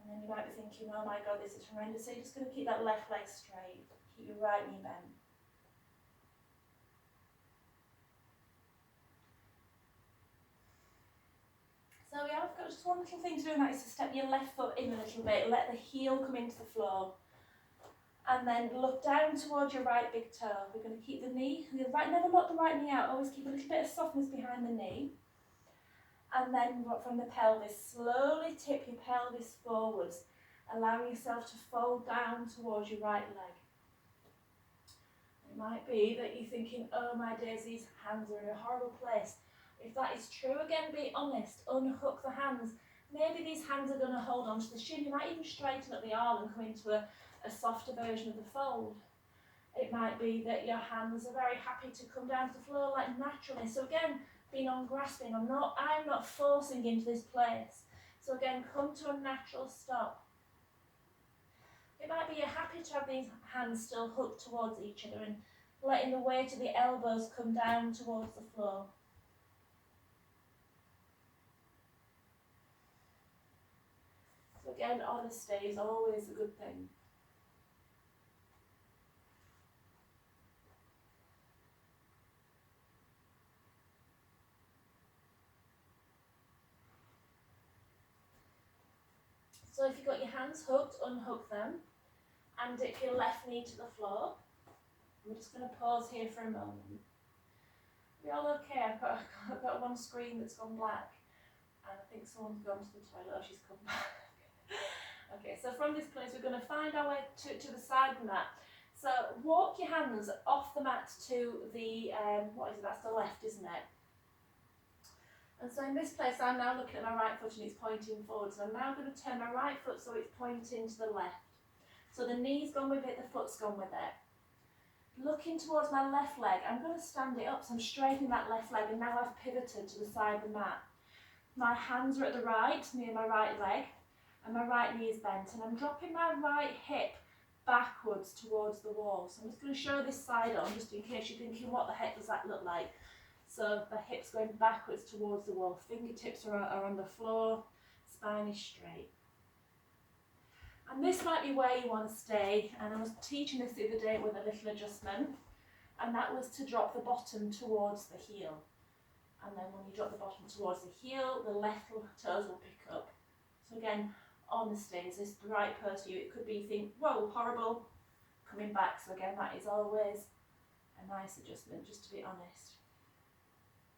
And then you might be thinking, oh my God, this is horrendous. So you're just going to keep that left leg straight. Keep your right knee bent. So we have got just one little thing to do, and that is to step your left foot in a little bit. Let the heel come into the floor. And then look down towards your right big toe. We're going to keep the knee, never lock the right knee out. Always keep a little bit of softness behind the knee. And then from the pelvis, slowly tip your pelvis forwards, allowing yourself to fold down towards your right leg. It might be that you're thinking, oh my days, these hands are in a horrible place. If that is true, again, be honest, unhook the hands. Maybe these hands are going to hold onto the shin. You might even straighten up the arm and come into a softer version of the fold. It might be that your hands are very happy to come down to the floor like naturally. So again, be non-grasping. I'm not forcing into this place. So again, come to a natural stop. It might be you're happy to have these hands still hooked towards each other and letting the weight of the elbows come down towards the floor. So again, honesty is always a good thing. So if you've got your hands hooked, unhook them and dip your left knee to the floor. I'm just going to pause here for a moment. Are we all okay? I've got one screen that's gone black and I think someone's gone to the toilet. Oh, she's come back. Okay, so from this place we're going to find our way to the side of the mat. So walk your hands off the mat to the, that's the left, isn't it? And so in this place I'm now looking at my right foot and it's pointing forward. So I'm now going to turn my right foot so it's pointing to the left. So the knee's gone with it, the foot's gone with it. Looking towards my left leg, I'm going to stand it up, so I'm straightening that left leg and now I've pivoted to the side of the mat. My hands are at the right, near my right leg, and my right knee is bent, and I'm dropping my right hip backwards towards the wall. So I'm just going to show this side on, just in case you're thinking, what the heck does that look like? So the hips going backwards towards the wall, fingertips are on the floor, spine is straight. And this might be where you want to stay, and I was teaching this the other day with a little adjustment, and that was to drop the bottom towards the heel. And then when you drop the bottom towards the heel, the left toes will pick up. So again, honesty, is this the right pose for you? It could be you think, whoa, horrible, coming back. So again, that is always a nice adjustment, just to be honest.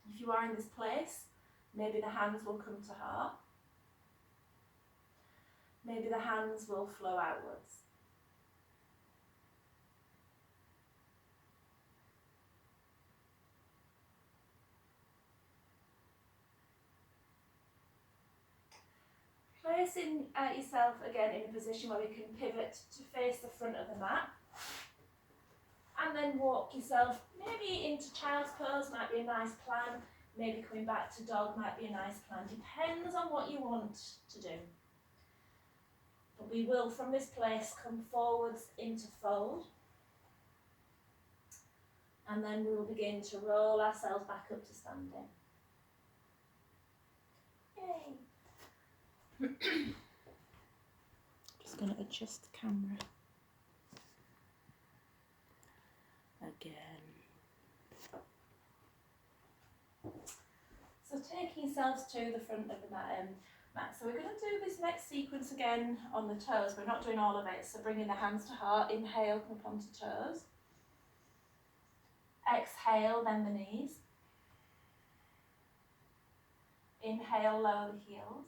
If you are in this place, maybe the hands will come to heart. Maybe the hands will flow outwards. Placing yourself again in a position where we can pivot to face the front of the mat. And then walk yourself maybe into child's pose, might be a nice plan. Maybe coming back to dog might be a nice plan. Depends on what you want to do. But we will, from this place, come forwards into fold. And then we will begin to roll ourselves back up to standing. Yay! Just going to adjust the camera. Again. So taking yourselves to the front of the mat. So we're going to do this next sequence again on the toes. We're not doing all of it. So bringing the hands to heart. Inhale, come up onto toes. Exhale, bend the knees. Inhale, lower the heels.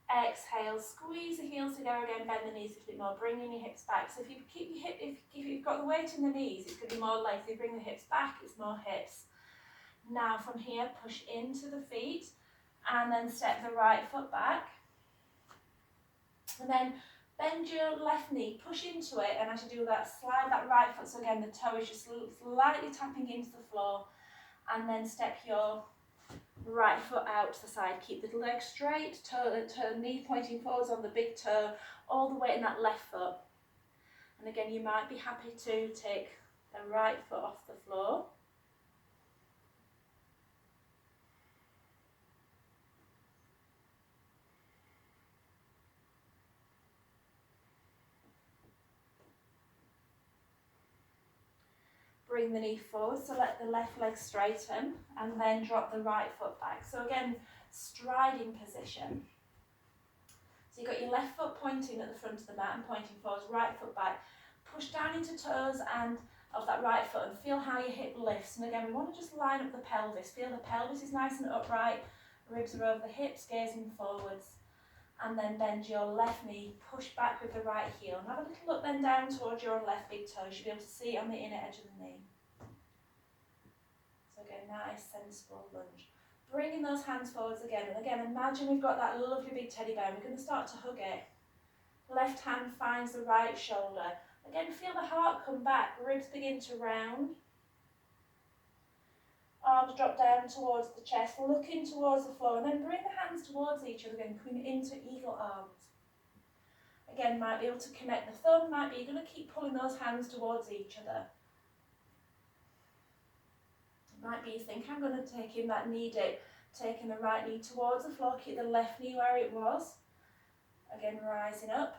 Exhale, squeeze the heels together again, bend the knees a bit more, bringing your hips back. So if you keep your hip, if you've got the weight in the knees, it's going to be more legs. If you bring the hips back, it's more hips. Now from here, push into the feet and then step the right foot back. And then bend your left knee, push into it, and as you do that, slide that right foot. So again, the toe is just slightly tapping into the floor. And then step your right foot out to the side. Keep the leg straight, toe, knee pointing forwards on the big toe, all the weight in that left foot. And again, you might be happy to take the right foot off the floor. Bring the knee forward, so let the left leg straighten, and then drop the right foot back. So again, striding position. So you've got your left foot pointing at the front of the mat and pointing forwards, right foot back. Push down into toes and of that right foot and feel how your hip lifts. And again, we want to just line up the pelvis. Feel the pelvis is nice and upright, ribs are over the hips, gazing forwards. And then bend your left knee, push back with the right heel. And have a little look then down towards your left big toe. You should be able to see it on the inner edge of the knee. So again, nice, sensible lunge. Bringing those hands forwards again. And again, imagine we've got that lovely big teddy bear. We're going to start to hug it. Left hand finds the right shoulder. Again, feel the heart come back. Ribs begin to round. Arms drop down towards the chest, looking towards the floor, and then bring the hands towards each other again, coming into eagle arms. Again, might be able to connect the thumb, might be you're going to keep pulling those hands towards each other. It might be you think, I'm going to take in that knee dip, taking the right knee towards the floor, keep the left knee where it was. Again, rising up.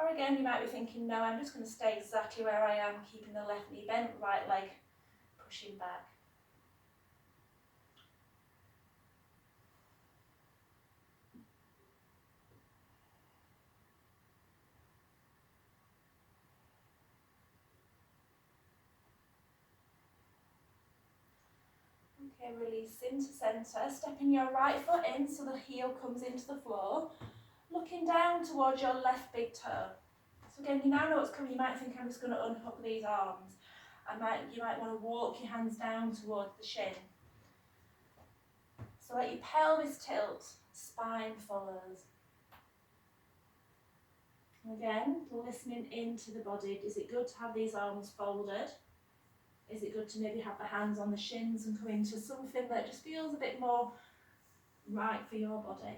Or again, you might be thinking, no, I'm just going to stay exactly where I am, keeping the left knee bent, right leg pushing back. Okay, release into centre, stepping your right foot in so the heel comes into the floor, looking down towards your left big toe. So again, you now know what's coming. You might think, I'm just going to unhook these arms. You might want to walk your hands down towards the shin. So let your pelvis tilt, spine follows. Again, listening into the body. Is it good to have these arms folded? Is it good to maybe have the hands on the shins and come into something that just feels a bit more right for your body?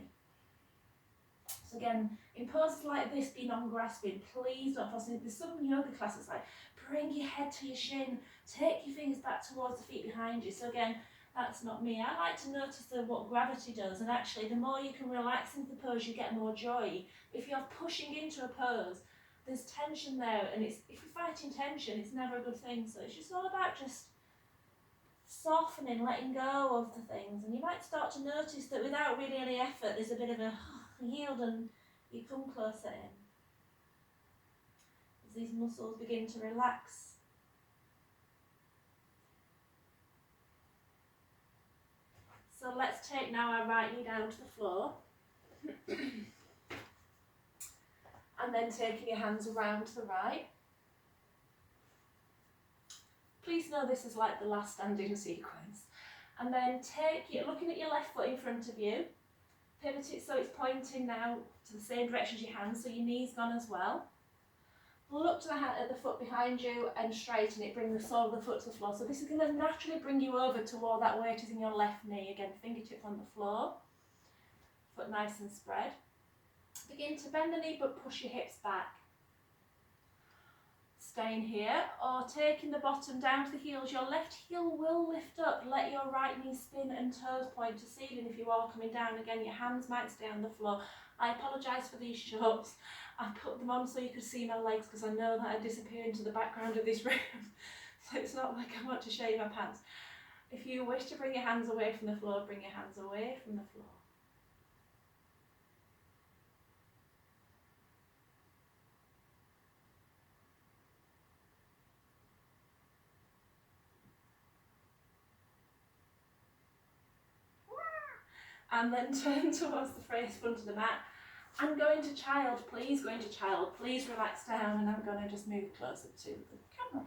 So again, in poses like this, be non-grasping. Please don't force it. There's some yoga classes like bring your head to your shin, take your fingers back towards the feet behind you. So again, that's not me. I like to notice what gravity does, and actually the more you can relax into the pose, you get more joy. If you're pushing into a pose, there's tension there, and if you're fighting tension, it's never a good thing. So it's just all about just softening, letting go of the things, and you might start to notice that without really any effort, there's a bit of a yield, and you come closer in. As these muscles begin to relax. So let's take now our right knee down to the floor. And then taking your hands around to the right. Please know this is like the last standing sequence. And then looking at your left foot in front of you, Pivot it so it's pointing now to the same direction as your hands, so your knee's gone as well. Look to at the foot behind you and straighten it, bring the sole of the foot to the floor. So this is going to naturally bring you over to where that weight is in your left knee. Again, fingertips on the floor, foot nice and spread. Begin to bend the knee but push your hips back. Staying here, or taking the bottom down to the heels. Your left heel will lift up. Let your right knee spin and toes point to ceiling. If you are coming down, again, your hands might stay on the floor. I apologise for these shorts. I put them on so you could see my legs because I know that I disappear into the background of this room. So it's not like I want to show you my pants. If you wish to bring your hands away from the floor, bring your hands away from the floor. And then turn towards the face front of the mat. I'm going to child, please go into child, please relax down, and I'm going to just move closer to the camera.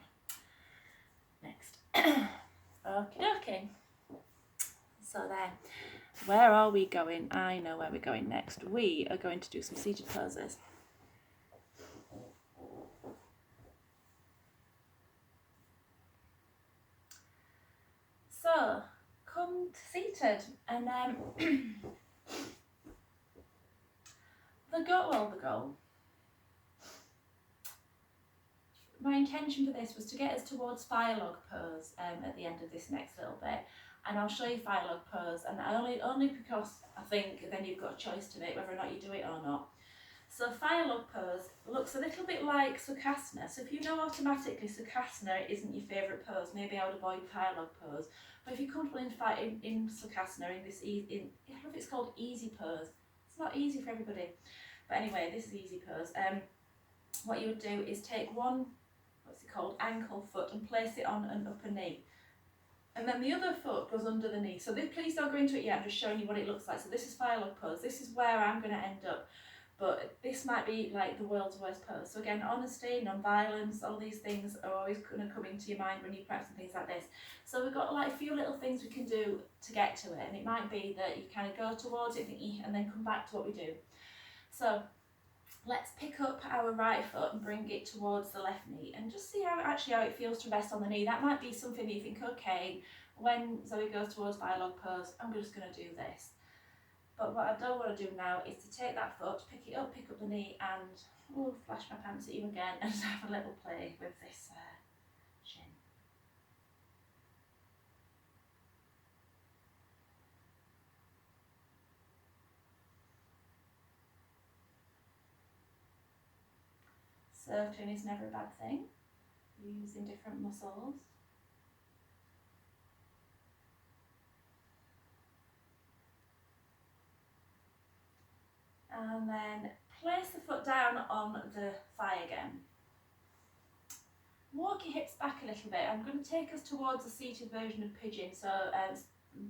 Next. Okay. So there. Where are we going? I know where we're going next. We are going to do some seated poses. So, come seated, and the goal. My intention for this was to get us towards firelog pose at the end of this next little bit, and I'll show you firelog pose, and only because I think then you've got a choice to make whether or not you do it or not. So firelog pose looks a little bit like Sukhasana. So if you know automatically Sukhasana isn't your favourite pose, maybe I would avoid firelog pose. But if you're comfortable in Sukhasana, in this I don't know if it's called easy pose. It's not easy for everybody. But anyway, this is easy pose. What you would do is take one, what's it called, ankle foot, and place it on an upper knee. And then the other foot goes under the knee. So please don't go into it yet, I'm just showing you what it looks like. So this is firelog pose. This is where I'm going to end up. But this might be like the world's worst pose. So again, honesty, non-violence, all these things are always going to come into your mind when you practice things like this. So we've got like a few little things we can do to get to it. And it might be that you kind of go towards it and then come back to what we do. So let's pick up our right foot and bring it towards the left knee and just see how it feels to rest on the knee. That might be something that you think, okay, when Zoe goes towards firelog pose, I'm just going to do this. But what I don't want to do now is to take that foot, pick it up, pick up the knee, and flash my pants at you again and have a little play with this shin. Circling is never a bad thing, using different muscles. And then place the foot down on the thigh again. Walk your hips back a little bit. I'm going to take us towards a seated version of pigeon. So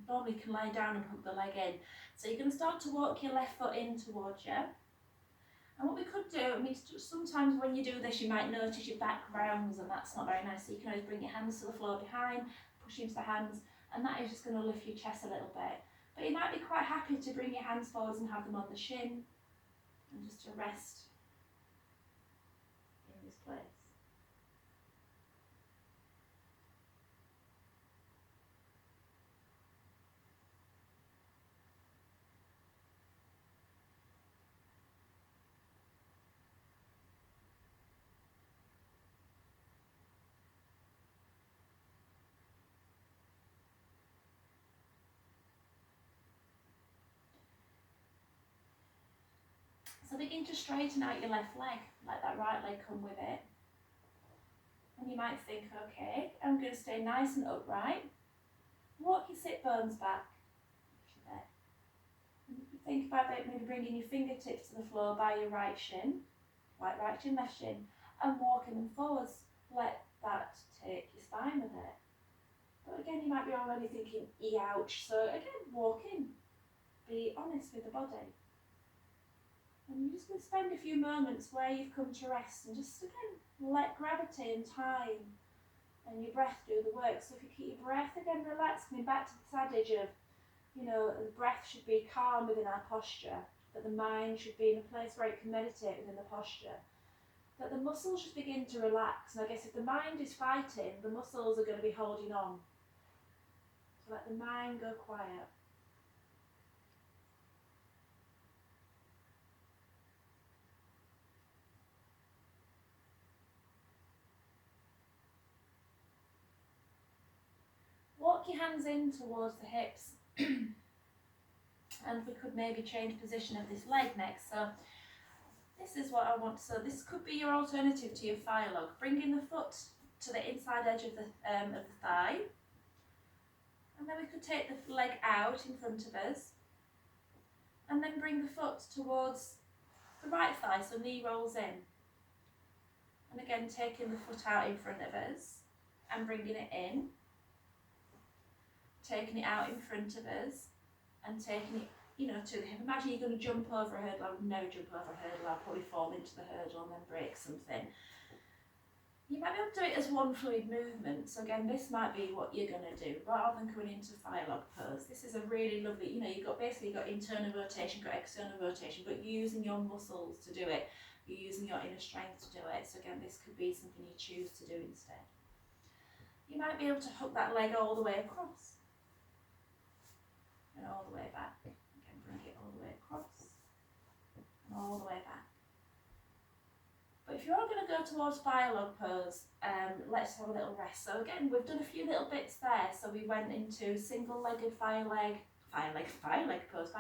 normally you can lie down and hook the leg in. So you're going to start to walk your left foot in towards you. And what we could do, I mean, sometimes when you do this, you might notice your back rounds, and that's not very nice. So you can always bring your hands to the floor behind, push into the hands, and that is just going to lift your chest a little bit. But you might be quite happy to bring your hands forwards and have them on the shin, and just to rest in this place. So begin to straighten out your left leg, let that right leg come with it. And you might think, okay, I'm going to stay nice and upright. Walk your sit bones back. And think about maybe bringing your fingertips to the floor by your right shin, right shin, left shin, and walking them forwards. Let that take your spine with it. But again, you might be already thinking, ouch. So again, walk in. Be honest with the body. And you're just going to spend a few moments where you've come to rest and just again let gravity and time and your breath do the work. So if you keep your breath again relaxed, coming back to this adage of You know, the breath should be calm within our posture, that the mind should be in a place where it can meditate within the posture, that the muscles should begin to relax. And I guess if the mind is fighting, the muscles are going to be holding on. So let the mind go quiet. Walk your hands in towards the hips. And we could maybe change position of this leg next. So this is what I want. So this could be your alternative to your fire log. Bringing the foot to the inside edge of the thigh. And then we could take the leg out in front of us. And then bring the foot towards the right thigh, so knee rolls in. And again, taking the foot out in front of us and bringing it in. Taking it out in front of us and taking it, you know, to the hip. Imagine you're going to jump over a hurdle. I would never jump over a hurdle. I'll probably fall into the hurdle and then break something. You might be able to do it as one fluid movement. So again, this might be what you're going to do rather than coming into fire log pose. This is a really lovely, you know, you've got internal rotation, got external rotation, but using your muscles to do it. You're using your inner strength to do it. So again, this could be something you choose to do instead. You might be able to hook that leg all the way across. And all the way back. Again, bring it all the way across. And all the way back. But if you're all going to go towards fire log pose, let's have a little rest. So again, we've done a few little bits there. So we went into single-legged fire log pose.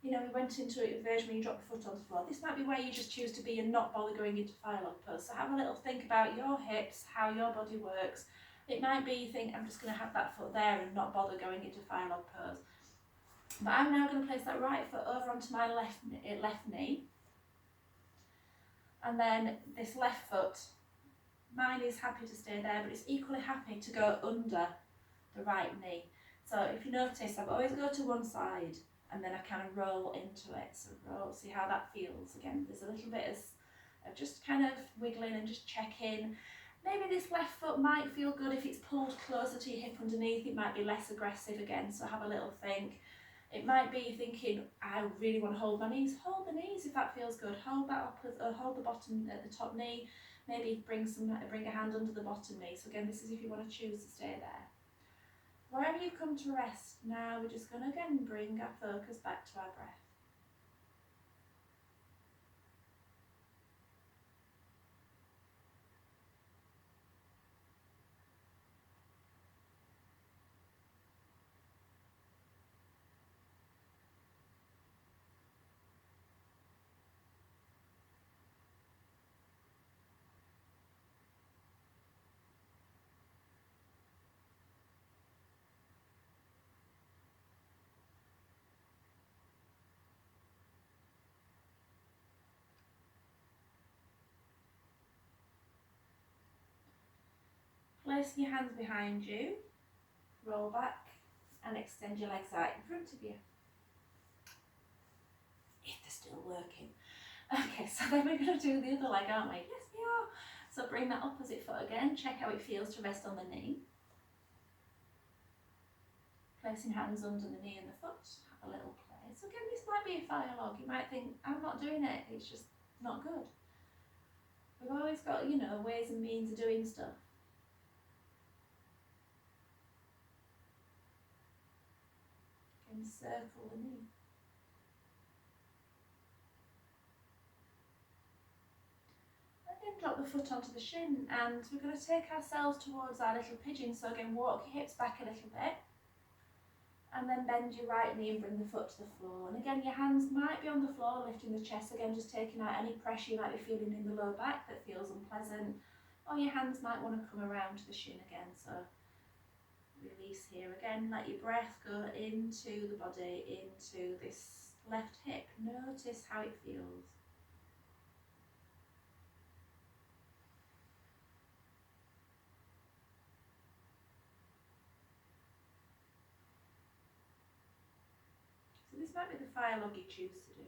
You know, we went into a version where you drop your foot on the floor. This might be where you just choose to be and not bother going into fire log pose. So have a little think about your hips, how your body works. It might be you think, I'm just going to have that foot there and not bother going into fire log pose. But I'm now going to place that right foot over onto my left knee. And then this left foot, mine is happy to stay there, but it's equally happy to go under the right knee. So if you notice, I always go to one side and then I kind of roll into it. So roll, see how that feels. Again, there's a little bit of just kind of wiggling and just checking. Maybe this left foot might feel good if it's pulled closer to your hip underneath. It might be less aggressive again, so have a little think. It might be thinking, I really want to hold my knees. Hold the knees if that feels good. Hold that up, hold the bottom at the top knee. Maybe bring a hand under the bottom knee. So again, this is if you want to choose to stay there. Wherever you come to rest, now we're just going to again bring our focus back to our breath. Placing your hands behind you, roll back and extend your legs out in front of you. If they're still working. Okay, so then we're going to do the other leg, aren't we? Yes, we are. So bring that opposite foot again, check how it feels to rest on the knee. Placing hands under the knee and the foot, have a little play. So again, this might be a fire log. You might think, I'm not doing it, it's just not good. We've always got, you know, ways and means of doing stuff. Encircle the knee. And then drop the foot onto the shin, and we're going to take ourselves towards our little pigeon. So again, walk your hips back a little bit, and then bend your right knee and bring the foot to the floor. And again, your hands might be on the floor, lifting the chest. Again, just taking out any pressure you might be feeling in the lower back that feels unpleasant. Or your hands might want to come around to the shin again. So release here again, let your breath go into the body, into this left hip. Notice how it feels. So this might be the fire log you choose to do.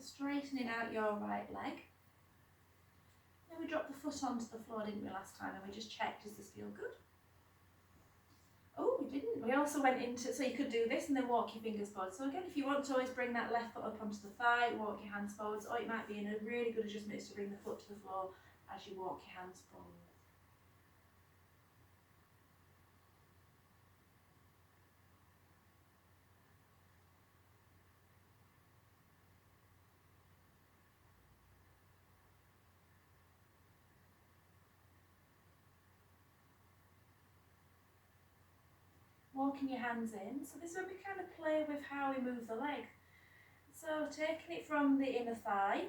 straightening out your right leg. Then we dropped the foot onto the floor, didn't we, last time? And we just checked, does this feel good? Oh, we didn't. We also went into, so you could do this and then walk your fingers forward. So again, if you want to always bring that left foot up onto the thigh, walk your hands forwards, or it might be in a really good adjustment is to bring the foot to the floor as you walk your hands forward. Walking your hands in. So this is where we kind of play with how we move the leg. So taking it from the inner thigh,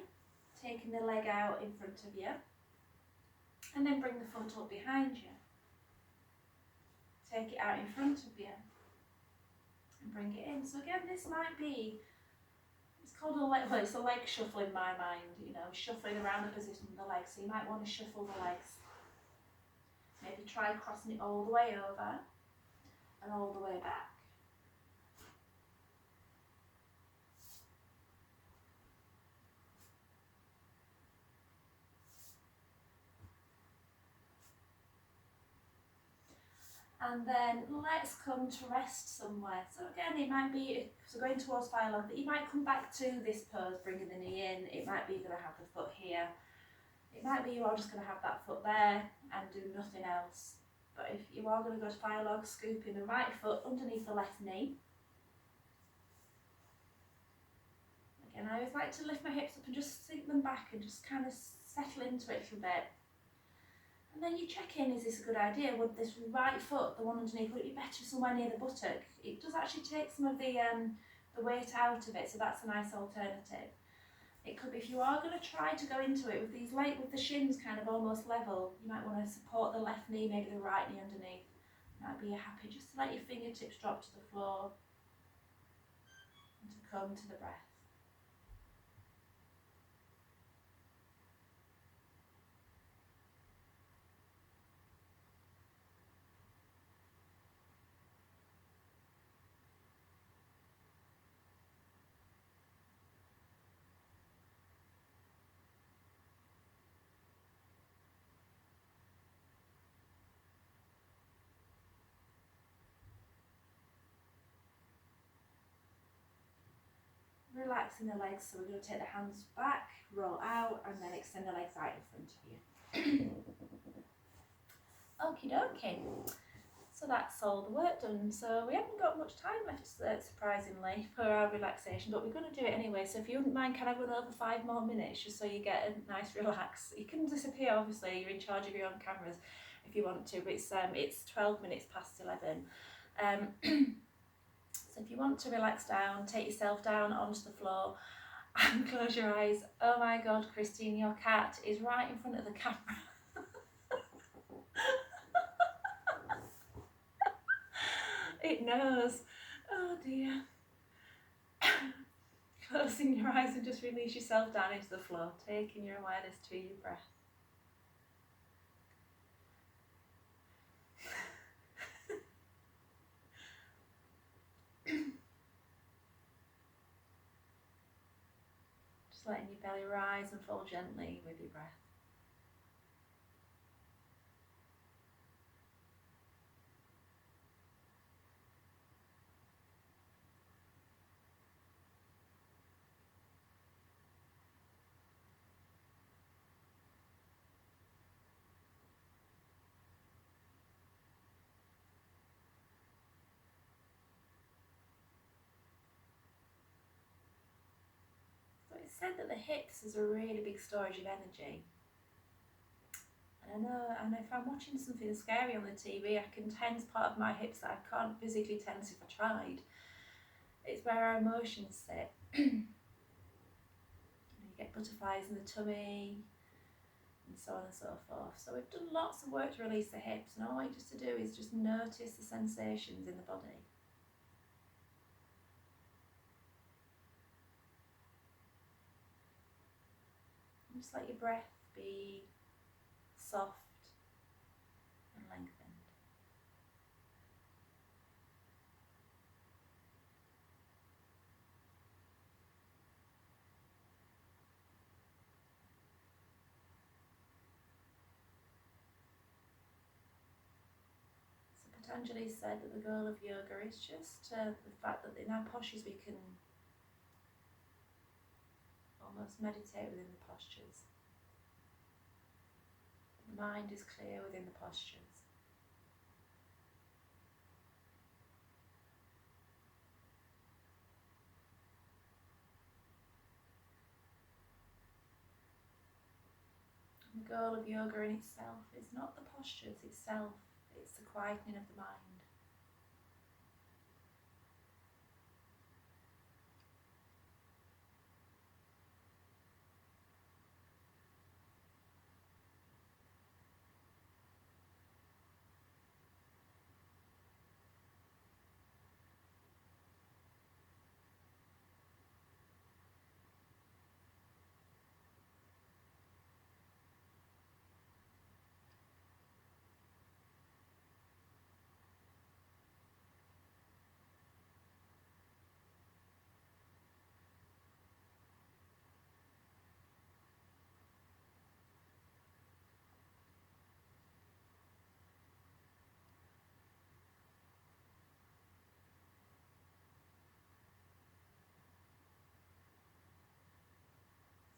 taking the leg out in front of you, and then bring the foot up behind you. Take it out in front of you and bring it in. So again, this might be, it's called a leg, well, it's a leg shuffle in my mind, you know, shuffling around the position of the legs. So you might want to shuffle the legs. Maybe try crossing it all the way over and all the way back. And then let's come to rest somewhere. So again, it might be, so going towards fire log, you might come back to this pose, bringing the knee in. It might be you're going to have the foot here. It might be you are just going to have that foot there and do nothing else. But if you are going to go to fire log, scooping the right foot underneath the left knee. Again, I always like to lift my hips up and just sink them back and just kind of settle into it for a bit. And then you check in, is this a good idea? Would this right foot, the one underneath, would it be better somewhere near the buttock? It does actually take some of the weight out of it, so that's a nice alternative. It could be, if you are going to try to go into it with these with the shins kind of almost level, you might want to support the left knee, maybe the right knee underneath. You might be happy just to let your fingertips drop to the floor and to come to the breath. Relaxing the legs, so we're going to take the hands back, roll out, and then extend the legs out in front of you. Okie dokie. So that's all the work done. So we haven't got much time left, surprisingly, for our relaxation, but we're going to do it anyway. So if you wouldn't mind, can I run over 5 more minutes just so you get a nice relax? You can disappear, obviously, you're in charge of your own cameras if you want to, but it's 12 minutes past 11. So if you want to relax down, take yourself down onto the floor and close your eyes. Oh my God, Christine, your cat is right in front of the camera. It knows. Oh dear. Closing your eyes and just release yourself down into the floor, taking your awareness to your breath. Just letting your belly rise and fall gently with your breath. It's said that the hips is a really big storage of energy. And I know if I'm watching something scary on the TV, I can tense part of my hips that I can't physically tense if I tried. It's where our emotions sit. You get butterflies in the tummy and so on and so forth. So we've done lots of work to release the hips, and all I want you just to do is just notice the sensations in the body. Just let your breath be soft and lengthened. Patanjali said that the goal of yoga is just the fact that in our postures we can almost meditate within the postures. The mind is clear within the postures. And the goal of yoga in itself is not the postures itself, it's the quietening of the mind.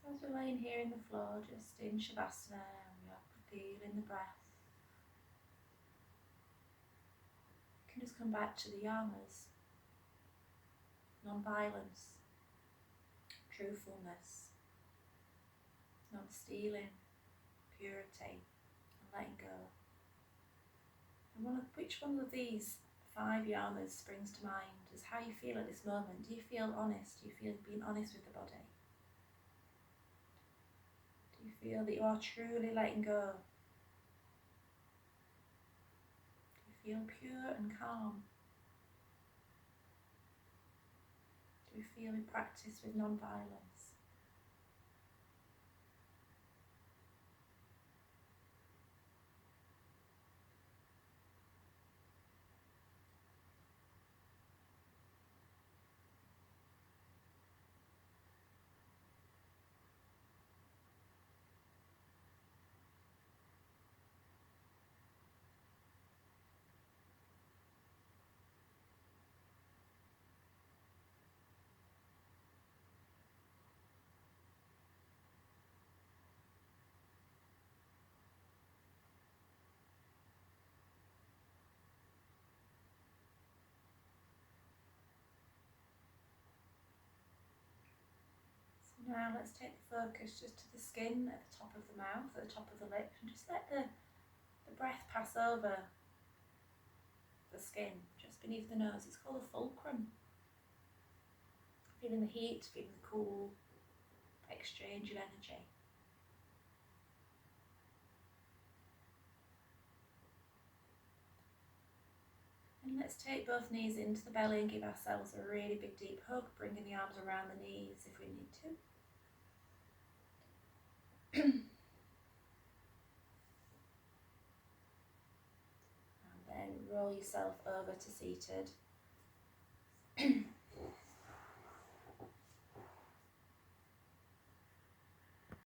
So as we're laying here in the floor, just in Shavasana, we are feeling the breath. You can just come back to the Yamas. Non-violence, truthfulness, non-stealing, purity, and letting go. And which one of these 5 yamas springs to mind is how you feel at this moment. Do you feel honest? Do you feel being honest with the body? Do you feel that you are truly letting go? Do you feel pure and calm? Do you feel in practice with non-violence? Now let's take the focus just to the skin at the top of the mouth, at the top of the lip, and just let the breath pass over the skin, just beneath the nose. It's called a fulcrum. Feeling the heat, feeling the cool, exchange of energy. And let's take both knees into the belly and give ourselves a really big deep hug, bringing the arms around the knees if we need to. And then roll yourself over to seated.